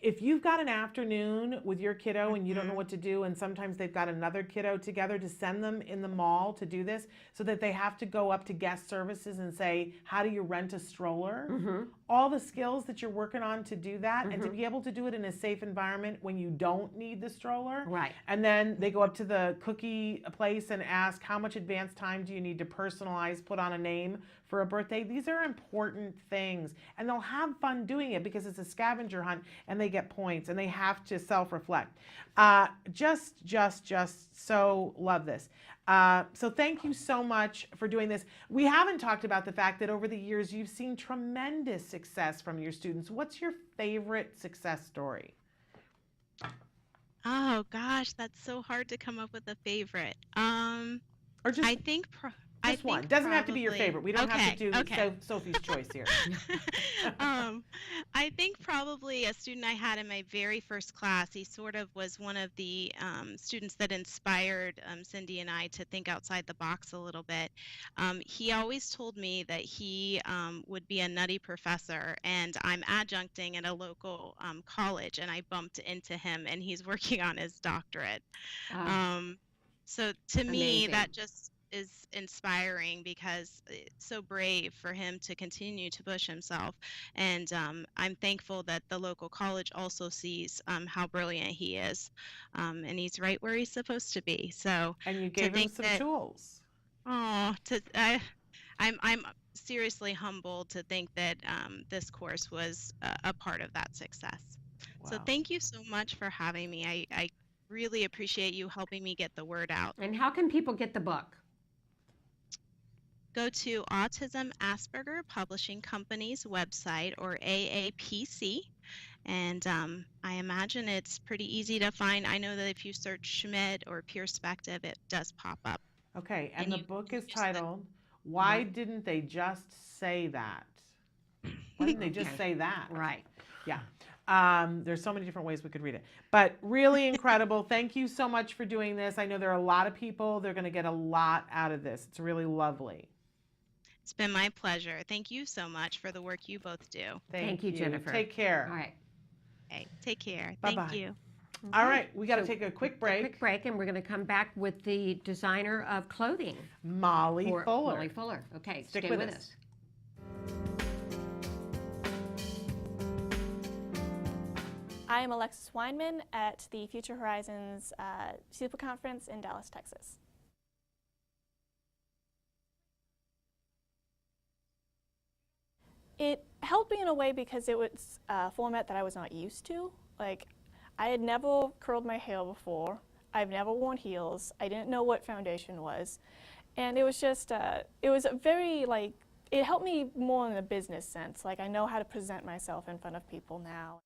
If you've got an afternoon with your kiddo and you don't know what to do, and sometimes they've got another kiddo together, to send them in the mall to do this, so that they have to go up to guest services and say, how do you rent a stroller? All the skills that you're working on to do that, and to be able to do it in a safe environment when you don't need the stroller. Right. And then they go up to the cookie place and ask, how much advance time do you need to personalize, put on a name for a birthday? These are important things, and they'll have fun doing it because it's a scavenger hunt, and they get points, and they have to self-reflect. Just so love this. So thank you so much for doing this. We haven't talked about the fact that over the years you've seen tremendous success from your students. What's your favorite success story? Oh gosh, that's so hard to come up with a favorite. Or just I think just one. Doesn't have to be your favorite. We don't have to do Sophie's choice here. I think probably a student I had in my very first class, he sort of was one of the students that inspired Cindy and I to think outside the box a little bit. He always told me that he would be a nutty professor, and I'm adjuncting at a local college, and I bumped into him, and he's working on his doctorate. So to me, that just is inspiring, because it's so brave for him to continue to push himself, and I'm thankful that the local college also sees how brilliant he is, and he's right where he's supposed to be. So and you gave him some tools. I'm seriously humbled to think that this course was a part of that success. Wow. So thank you so much for having me. I really appreciate you helping me get the word out. And how can people get the book? Go to Autism Asperger Publishing Company's website, or AAPC, and I imagine it's pretty easy to find. I know that if you search Schmidt or Perspective, it does pop up. Okay, and the book is titled, Why Didn't They Just Say That? Why didn't they just say that? Right. Yeah. There's so many different ways we could read it, but really incredible. Thank you so much for doing this. I know there are a lot of people, they're going to get a lot out of this. It's really lovely. It's been my pleasure. Thank you so much for the work you both do. Thank you, Jennifer. Take care. All right. Okay, take care. Bye-bye. Thank you. All right, we got to take a quick break. Quick break, and we're going to come back with the designer of clothing, Molly Fuller. Molly Fuller. Okay, Stick stay with with us. us. I am Alexis Weinman at the Future Horizons Super Conference in Dallas, Texas. It helped me in a way because it was a format that I was not used to. Like, I had never curled my hair before. I've never worn heels. I didn't know what foundation was. And it was just, it was a very, like, it helped me more in a business sense. Like, I know how to present myself in front of people now.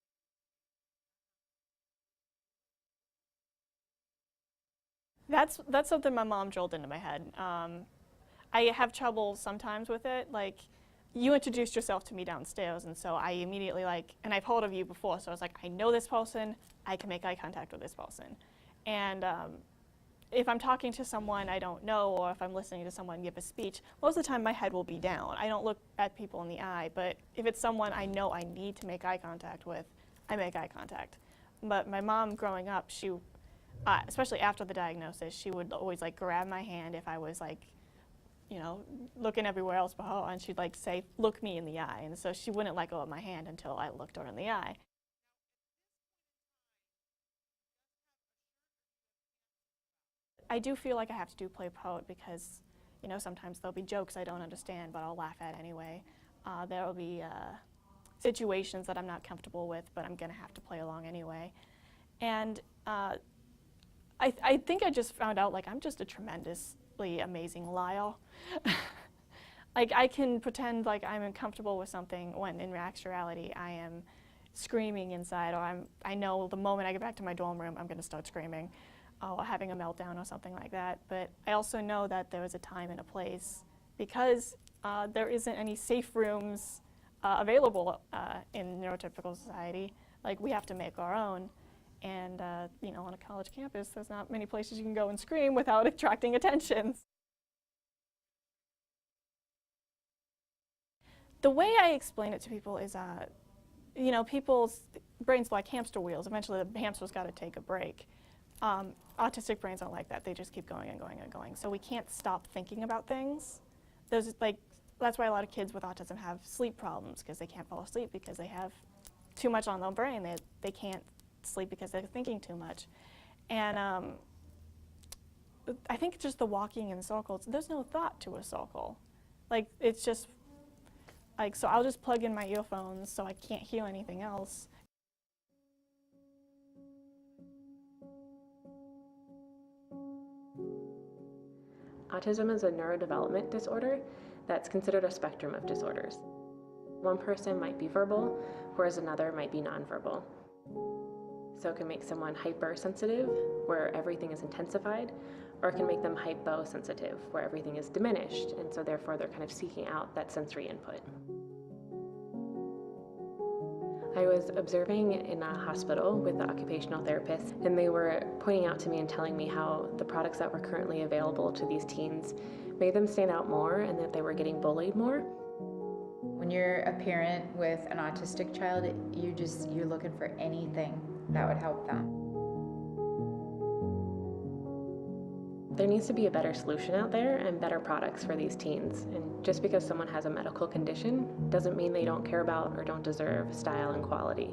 That's something my mom drilled into my head. I have trouble sometimes with it. Like, you introduced yourself to me downstairs, and so I immediately, like, and I've heard of you before, so I was like, I know this person, I can make eye contact with this person. And if I'm talking to someone I don't know, or if I'm listening to someone give a speech, most of the time my head will be down. I don't look at people in the eye, but if it's someone I know I need to make eye contact with, I make eye contact. But my mom growing up, she, especially after the diagnosis, she would always like grab my hand if I was like, you know, looking everywhere else but her, and she'd like say, look me in the eye. And so she wouldn't let go of my hand until I looked her in the eye. I do feel like I have to do play poet because, you know, sometimes there'll be jokes I don't understand, but I'll laugh at anyway. There will be situations that I'm not comfortable with, but I'm gonna have to play along anyway. And I think I just found out, like, I'm just a tremendously amazing liar. Like, I can pretend like I'm uncomfortable with something when in actuality I am screaming inside, or I know the moment I get back to my dorm room I'm gonna start screaming. Or having a meltdown or something like that. But I also know that there is a time and a place because there isn't any safe rooms available in neurotypical society. Like, we have to make our own. And you know, on a college campus, there's not many places you can go and scream without attracting attention. The way I explain it to people is, you know, people's brains are like hamster wheels. Eventually the hamster's got to take a break. Autistic brains aren't like that. They just keep going and going and going. So we can't stop thinking about things. There's like, that's why a lot of kids with autism have sleep problems, because they can't fall asleep because they have too much on their brain. They can't sleep because they're thinking too much. And I think just the walking in circles, there's no thought to a circle. Like, it's just, like, so I'll just plug in my earphones so I can't hear anything else. Autism is a neurodevelopment disorder that's considered a spectrum of disorders. One person might be verbal, whereas another might be nonverbal. So it can make someone hypersensitive, where everything is intensified, or it can make them hyposensitive, where everything is diminished, and so therefore they're kind of seeking out that sensory input. I was observing in a hospital with the occupational therapist, and they were pointing out to me and telling me how the products that were currently available to these teens made them stand out more and that they were getting bullied more. When you're a parent with an autistic child, you're looking for anything that would help them. There needs to be a better solution out there and better products for these teens. And just because someone has a medical condition doesn't mean they don't care about or don't deserve style and quality.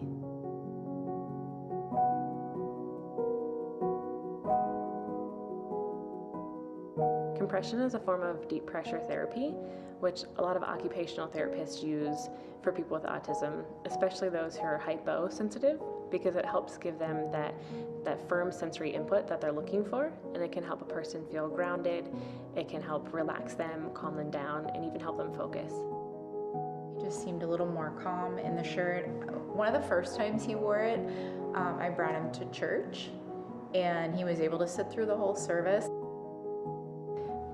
Compression is a form of deep pressure therapy, which a lot of occupational therapists use for people with autism, especially those who are hyposensitive, because it helps give them that firm sensory input that they're looking for, and it can help a person feel grounded, it can help relax them, calm them down, and even help them focus. He just seemed a little more calm in the shirt. One of the first times he wore it, I brought him to church, and he was able to sit through the whole service.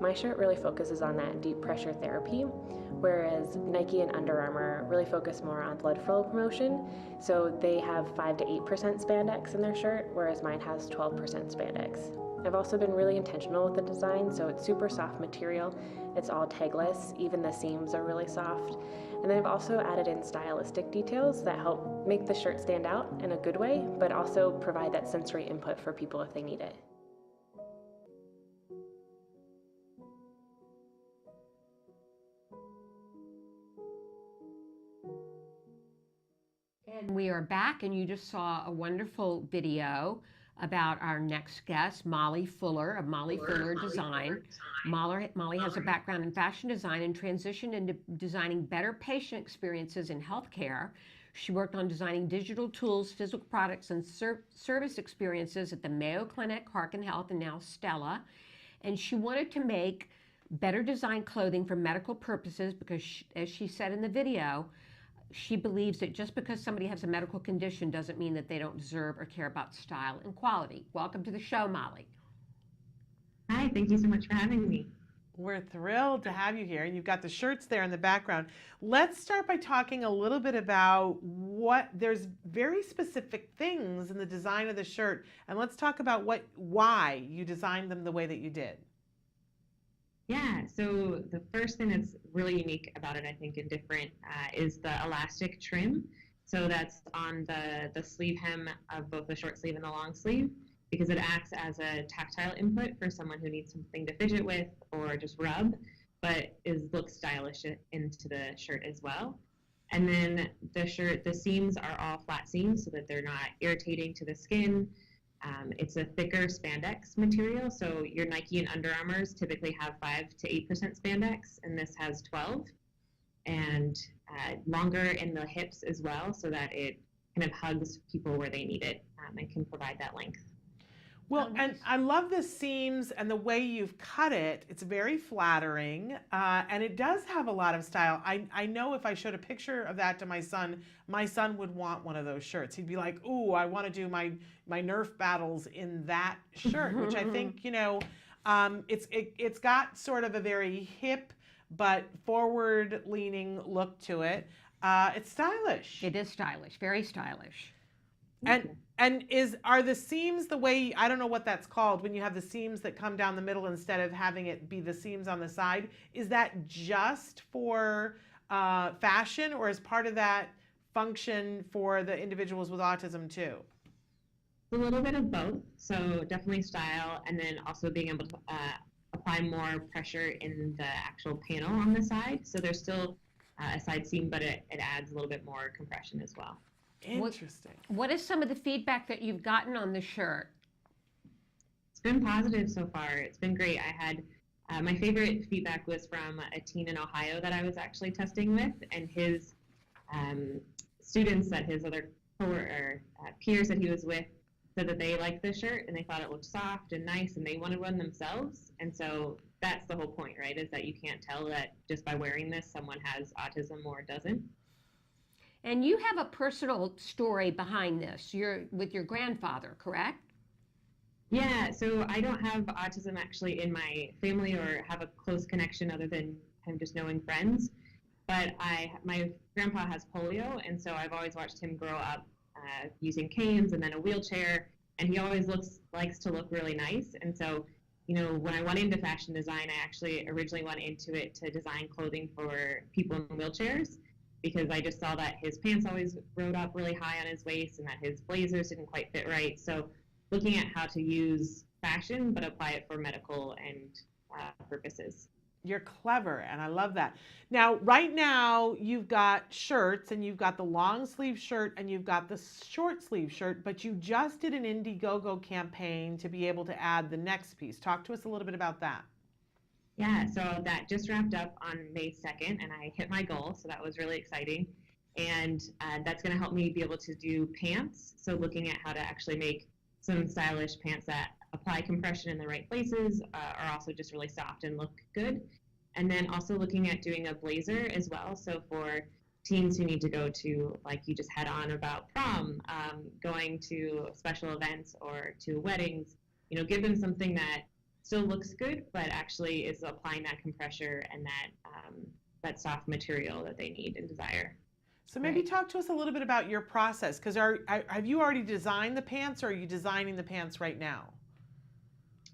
My shirt really focuses on that deep pressure therapy, whereas Nike and Under Armour really focus more on blood flow promotion. So they have 5 to 8% spandex in their shirt, whereas mine has 12% spandex. I've also been really intentional with the design, so it's super soft material. It's all tagless, even the seams are really soft. And then I've also added in stylistic details that help make the shirt stand out in a good way, but also provide that sensory input for people if they need it. And we are back, and you just saw a wonderful video about our next guest, Molly Fuller of Molly Fuller Design. Molly has a background in fashion design and transitioned into designing better patient experiences in healthcare. She worked on designing digital tools, physical products, and service experiences at the Mayo Clinic, Harkin Health, and now Stella. And she wanted to make better design clothing for medical purposes because, as she said in the video, she believes that just because somebody has a medical condition doesn't mean that they don't deserve or care about style and quality. Welcome to the show, Molly. Hi, thank you so much for having me. We're thrilled to have you here, and you've got the shirts there in the background. Let's start by talking a little bit about there's very specific things in the design of the shirt, and let's talk about why you designed them the way that you did. Yeah, so the first thing that's really unique about it, I think, and different is the elastic trim. So that's on the sleeve hem of both the short sleeve and the long sleeve, because it acts as a tactile input for someone who needs something to fidget with or just rub. but looks stylish into the shirt as well. And then the seams are all flat seams so that they're not irritating to the skin. It's a thicker spandex material, so your Nike and Under Armours typically have 5 to 8% spandex, and this has 12. And longer in the hips as well, so that it kind of hugs people where they need it and can provide that length. Well, and I love the seams and the way you've cut it. It's very flattering, and it does have a lot of style. I know if I showed a picture of that to my son would want one of those shirts. He'd be like, ooh, I want to do my Nerf battles in that shirt, which I think, you know, it's got sort of a very hip but forward-leaning look to it. It's stylish. It is stylish, very stylish. And are the seams the way, I don't know what that's called, when you have the seams that come down the middle instead of having it be the seams on the side, is that just for fashion, or is part of that function for the individuals with autism too? A little bit of both, so definitely style, and then also being able to apply more pressure in the actual panel on the side. So there's still a side seam, but it adds a little bit more compression as well. Interesting. What is some of the feedback that you've gotten on the shirt? It's been positive so far. It's been great. I had my favorite feedback was from a teen in Ohio that I was actually testing with, and his students that his other peers that he was with said that they liked the shirt and they thought it looked soft and nice and they wanted one themselves. And so that's the whole point, right? Is that you can't tell that just by wearing this someone has autism or doesn't. And you have a personal story behind this. You're with your grandfather, correct? Yeah, so I don't have autism actually in my family or have a close connection other than kind of just knowing friends. But my grandpa has polio, and so I've always watched him grow up using canes and then a wheelchair, and he always likes to look really nice. And so, you know, when I went into fashion design, I actually originally went into it to design clothing for people in wheelchairs, because I just saw that his pants always rode up really high on his waist and that his blazers didn't quite fit right. So looking at how to use fashion but apply it for medical and purposes. You're clever, and I love that. Now, right now, you've got shirts, and you've got the long sleeve shirt, and you've got the short sleeve shirt, but you just did an Indiegogo campaign to be able to add the next piece. Talk to us a little bit about that. Yeah, so that just wrapped up on May 2nd, and I hit my goal, so that was really exciting. And that's going to help me be able to do pants, so looking at how to actually make some stylish pants that apply compression in the right places, are also just really soft and look good. And then also looking at doing a blazer as well, so for teens who need to go to, like you just had on about prom, going to special events or to weddings, you know, give them something that still looks good, but actually is applying that compression and that soft material that they need and desire. So maybe talk to us a little bit about your process, because have you already designed the pants, or are you designing the pants right now?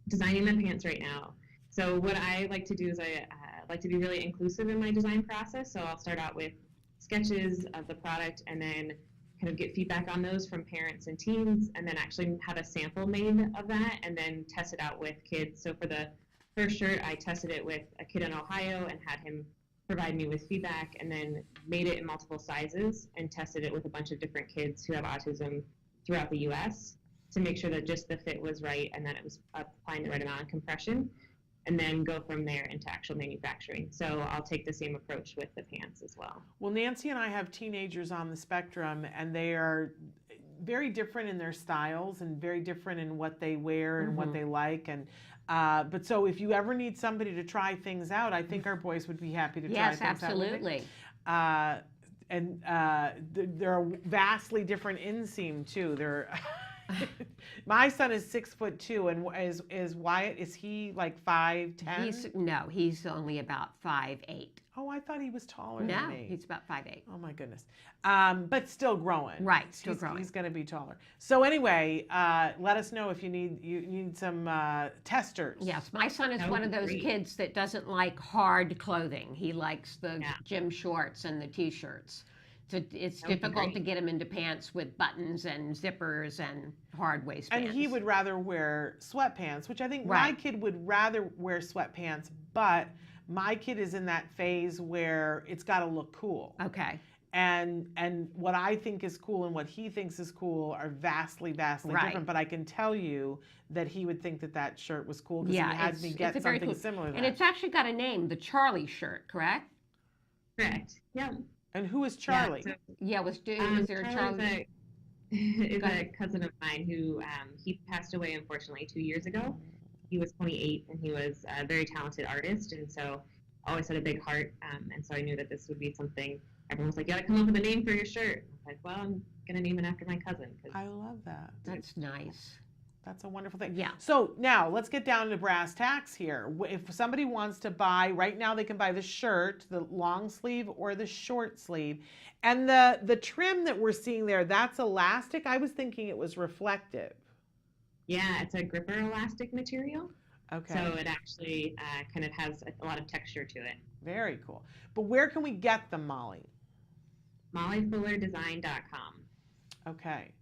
Designing the pants right now. So what I like to do is I like to be really inclusive in my design process. So I'll start out with sketches of the product and then kind of get feedback on those from parents and teens, and then actually have a sample made of that and then test it out with kids. So for the first shirt, I tested it with a kid in Ohio and had him provide me with feedback, and then made it in multiple sizes and tested it with a bunch of different kids who have autism throughout the US to make sure that just the fit was right and that it was applying the right amount of compression, and then go from there into actual manufacturing. So I'll take the same approach with the pants as well. Well, Nancy and I have teenagers on the spectrum, and they are very different in their styles and very different in what they wear and what they like. And but so if you ever need somebody to try things out, I think our boys would be happy to try things out. Yes, absolutely. And they're vastly different inseam too. They're my son is 6'2", and is Wyatt? Is he like 5'10"? No, he's only about 5'8". Oh, I thought he was taller than me. No, he's about 5'8". Oh my goodness, but still growing. Right, still growing. He's going to be taller. So anyway, let us know if you need some testers. Yes, my son is one of those kids that doesn't like hard clothing. He likes the gym shorts and the t-shirts. So it's difficult to get him into pants with buttons and zippers and hard waistbands. And he would rather wear sweatpants, which I think my kid would rather wear sweatpants, but My kid is in that phase where it's got to look cool. Okay. And what I think is cool and what he thinks is cool are vastly Right. different. But I can tell you that he would think that shirt was cool because Yeah, he had me get a very something cool- similar to And that. it's actually got a name, the Charlie shirt, correct? Correct. Yeah. And who is Charlie? Yeah, was there a Charlie? Is a cousin of mine who he passed away unfortunately 2 years ago. He was 28 and he was a very talented artist, and so always had a big heart. And so I knew that this would be something. Everyone was like, "You got to come up with a name for your shirt." I was like, "Well, I'm gonna name it after my cousin." I love that. That's nice. That's a wonderful thing. Yeah. So now let's get down to brass tacks here. If somebody wants to buy, right now they can buy the shirt, the long sleeve or the short sleeve. And the trim that we're seeing there, that's elastic. I was thinking it was reflective. Yeah, it's a gripper elastic material. Okay. So it actually kind of has a lot of texture to it. Very cool. But where can we get them, Molly? MollyFullerDesign.com. Okay.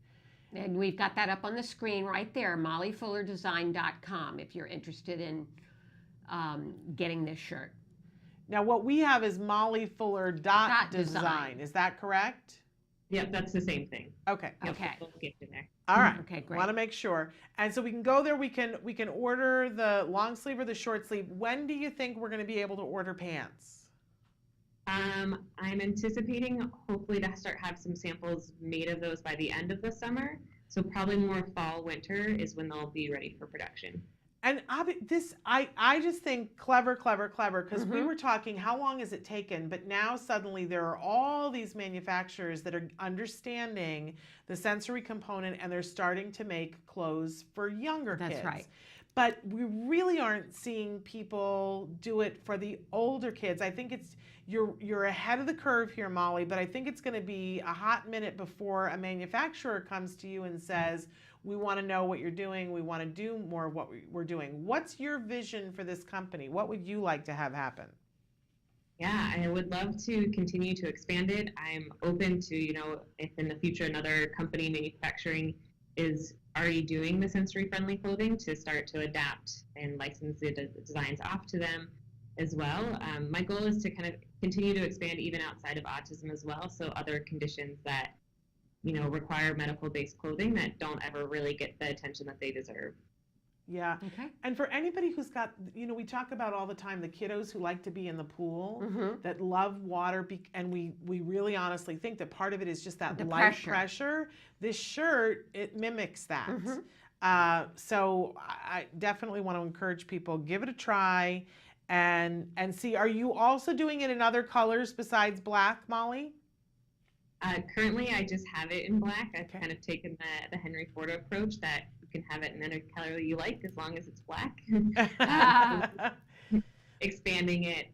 And we've got that up on the screen right there, MollyFullerDesign.com, if you're interested in getting this shirt. Now what we have is mollyfuller.design. Is that correct? Yep, that's the same thing. Okay. Yep, Okay. we'll get in there. All right. Okay, great. Want to make sure. And so we can go there. We can order the long sleeve or the short sleeve. When do you think we're going to be able to order pants? I'm anticipating hopefully to have some samples made of those by the end of the summer. So probably more fall, winter is when they'll be ready for production. And I just think clever, because we were talking, how long has it taken? But now suddenly there are all these manufacturers that are understanding the sensory component and they're starting to make clothes for younger kids. That's right. But we really aren't seeing people do it for the older kids. I think you're ahead of the curve here, Molly, but I think it's going to be a hot minute before a manufacturer comes to you and says, we want to know what you're doing. We want to do more of what we're doing. What's your vision for this company? What would you like to have happen? Yeah, I would love to continue to expand it. I'm open to, if in the future another company manufacturing is already doing the sensory-friendly clothing, to start to adapt and license the designs off to them as well. My goal is to kind of continue to expand even outside of autism as well, so other conditions that require medical-based clothing that don't ever really get the attention that they deserve. Yeah. Okay. And for anybody who's got, we talk about all the time the kiddos who like to be in the pool, that love water, and we really honestly think that part of it is just that The light pressure. pressure. This shirt, it mimics that. So I definitely want to encourage people, give it a try and see. Are you also doing it in other colors besides black, Molly? Currently, I just have it in black. I've kind of taken the Henry Ford approach that you can have it in any color you like as long as it's black. Expanding it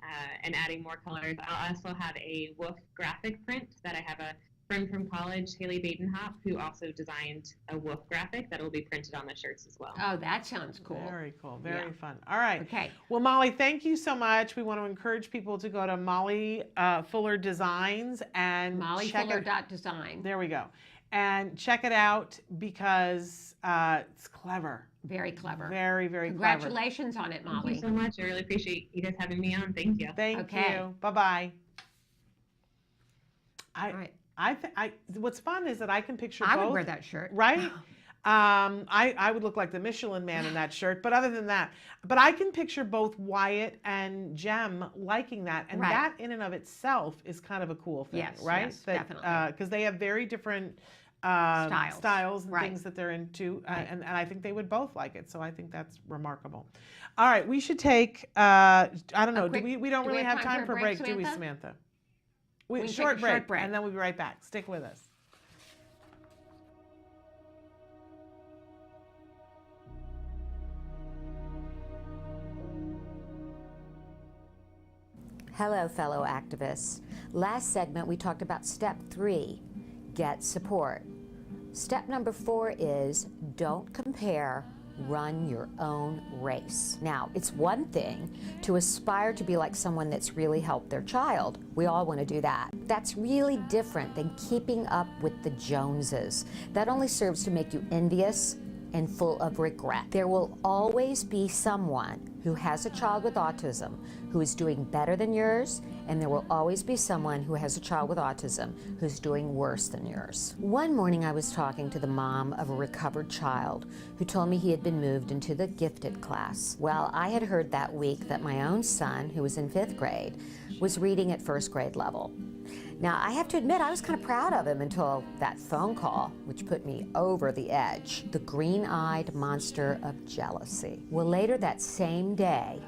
and adding more colors. I'll also have a wolf graphic print that I have a friend from college, Haley Badenhop, who also designed a wolf graphic that will be printed on the shirts as well. Oh, that sounds cool. Very cool. Very fun. All right. Okay. Well, Molly, thank you so much. We want to encourage people to go to Molly Fuller Designs and MollyFuller.design. There we go. And check it out because it's clever. Very clever. Very, very Congratulations on it, Molly. Thank you so much. I really appreciate you guys having me on. Thank you. Thank you. Bye-bye. What's fun is that I can picture both. I would wear that shirt. Right? I would look like the Michelin Man in that shirt, but other than that, but I can picture both Wyatt and Jem liking that, and that in and of itself is kind of a cool thing, Yes, right? yes, definitely. Because they have very different styles and things that they're into, and I think they would both like it, so I think that's remarkable. All right, we should take, I don't know, we don't really have time for a break, do we, Samantha? Short break, and then we'll be right back. Stick with us. Hello, fellow activists. Last segment, we talked about step 3, get support. Step number 4 is don't compare, run your own race. Now, it's one thing to aspire to be like someone that's really helped their child. We all want to do that. That's really different than keeping up with the Joneses. That only serves to make you envious and full of regret. There will always be someone who has a child with autism who is doing better than yours, and there will always be someone who has a child with autism who's doing worse than yours. One morning I was talking to the mom of a recovered child who told me he had been moved into the gifted class. Well, I had heard that week that my own son, who was in 5th grade, was reading at 1st grade level. Now, I have to admit, I was kind of proud of him until that phone call, which put me over the edge. The green-eyed monster of jealousy. Well, later that same day,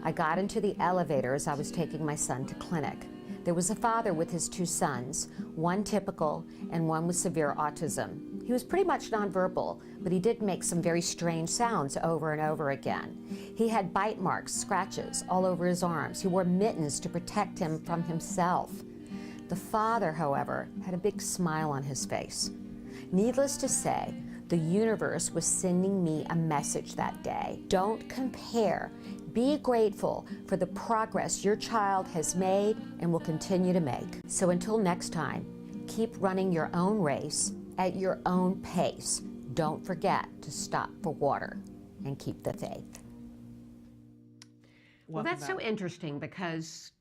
I got into the elevator as I was taking my son to clinic. There was a father with his 2 sons, one typical and one with severe autism. He was pretty much nonverbal, but he did make some very strange sounds over and over again. He had bite marks, scratches all over his arms. He wore mittens to protect him from himself. The father, however, had a big smile on his face. Needless to say, the universe was sending me a message that day. Don't compare. Be grateful for the progress your child has made and will continue to make. So until next time, keep running your own race at your own pace. Don't forget to stop for water and keep the faith. Well, that's so interesting because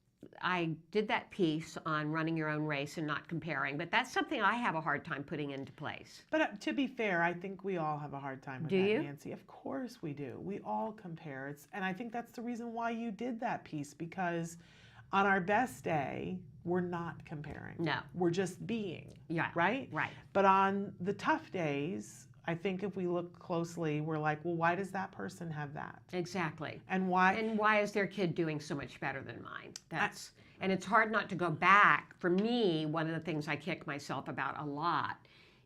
I did that piece on running your own race and not comparing, but that's something I have a hard time putting into place. But to be fair, I think we all have a hard time with Do that, you? Nancy. Of course we do. We all compare. And I think that's the reason why you did that piece, because on our best day, we're not comparing. No. We're just being. Yeah. Right? Right. But on the tough days, I think if we look closely, we're like, well, why does that person have that? Exactly. And why is their kid doing so much better than mine? And it's hard not to go back. For me, one of the things I kick myself about a lot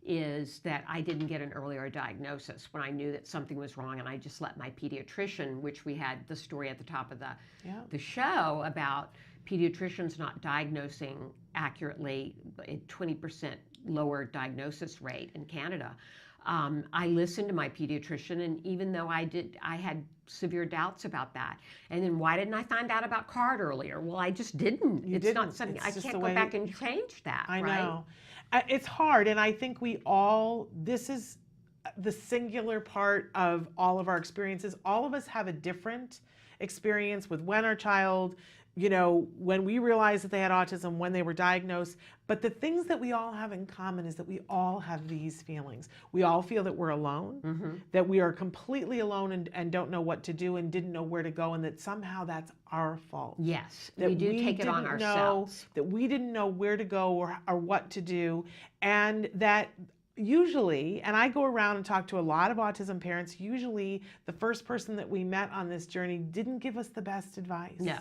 is that I didn't get an earlier diagnosis when I knew that something was wrong, and I just let my pediatrician, which we had the story at the top of the show about pediatricians not diagnosing accurately, a 20% lower diagnosis rate in Canada. I listened to my pediatrician, and even though I had severe doubts about that. And then why didn't I find out about CARD earlier? Well, I just didn't. It's not something, I can't go back and change that, I right? know. It's hard, and I think this is the singular part of all of our experiences. All of us have a different experience with when our child, when we realized that they had autism, when they were diagnosed. But the things that we all have in common is that we all have these feelings. We all feel that we're alone, that we are completely alone and don't know what to do and didn't know where to go, and that somehow that's our fault. Yes, that we do take it on ourselves. That we didn't know where to go or what to do, and that usually, and I go around and talk to a lot of autism parents, usually the first person that we met on this journey didn't give us the best advice. No.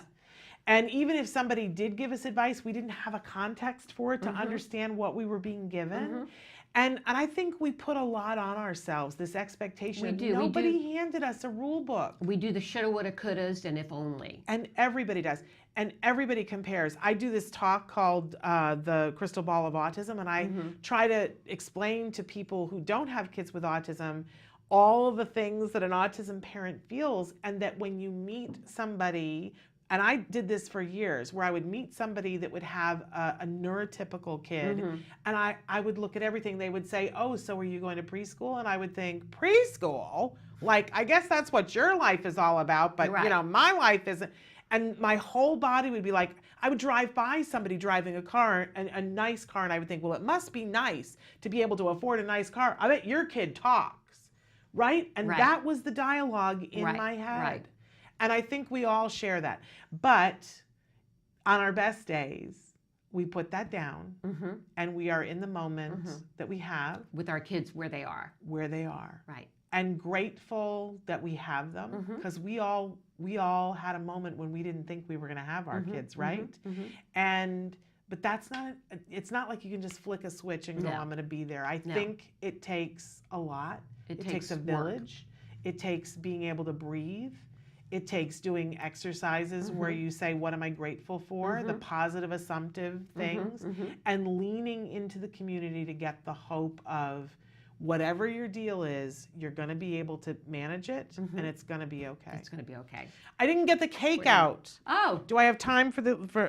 And even if somebody did give us advice, we didn't have a context for it to understand what we were being given. And I think we put a lot on ourselves, this expectation. We do. Nobody handed us a rule book. We do the shoulda, woulda, couldas, and if only. And everybody does. And everybody compares. I do this talk called The Crystal Ball of Autism, and I try to explain to people who don't have kids with autism all of the things that an autism parent feels, and that when you meet somebody, and I did this for years, where I would meet somebody that would have a neurotypical kid, and I would look at everything. They would say, oh, so are you going to preschool? And I would think, preschool? Like, I guess that's what your life is all about, but my life isn't. And my whole body would be like, I would drive by somebody driving a car, a nice car, and I would think, well, it must be nice to be able to afford a nice car. I bet your kid talks, right? And that was the dialogue in my head. Right. And I think we all share that. But on our best days, we put that down, and we are in the moment that we have. With our kids where they are. Where they are. Right. And grateful that we have them, because we all had a moment when we didn't think we were going to have our kids, right? But it's not like you can just flick a switch and go, I'm going to be there. I think it takes a lot. It takes a village. It takes being able to breathe. It takes doing exercises where you say, what am I grateful for? The positive, assumptive things, and leaning into the community to get the hope of whatever your deal is, you're going to be able to manage it, and it's going to be okay. It's going to be okay. I didn't get the cake out. Oh. Do I have time for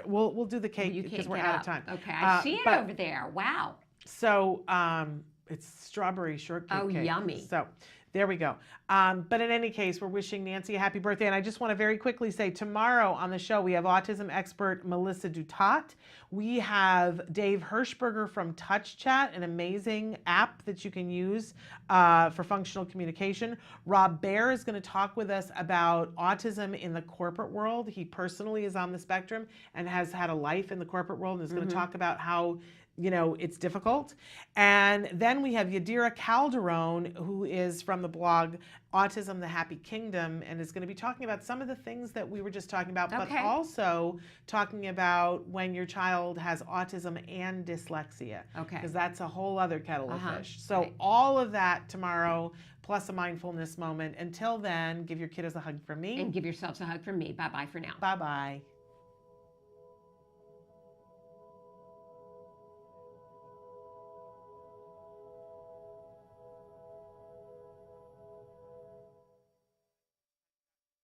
we'll do the cake because we're out of time. Okay, I see it over there. Wow. So it's strawberry shortcake cake. Yummy. So there we go. But in any case, we're wishing Nancy a happy birthday. And I just want to very quickly say, tomorrow on the show, we have autism expert Melissa Dutat. We have Dave Hirschberger from Touch Chat, an amazing app that you can use for functional communication. Rob Baer is going to talk with us about autism in the corporate world. He personally is on the spectrum and has had a life in the corporate world and is going to talk about how it's difficult. And then we have Yadira Calderon, who is from the blog Autism, the Happy Kingdom, and is going to be talking about some of the things that we were just talking about, but also talking about when your child has autism and dyslexia. Because that's a whole other kettle of fish. So all of that tomorrow, plus a mindfulness moment. Until then, give your kiddos a hug from me. And give yourselves a hug from me. Bye-bye for now. Bye-bye.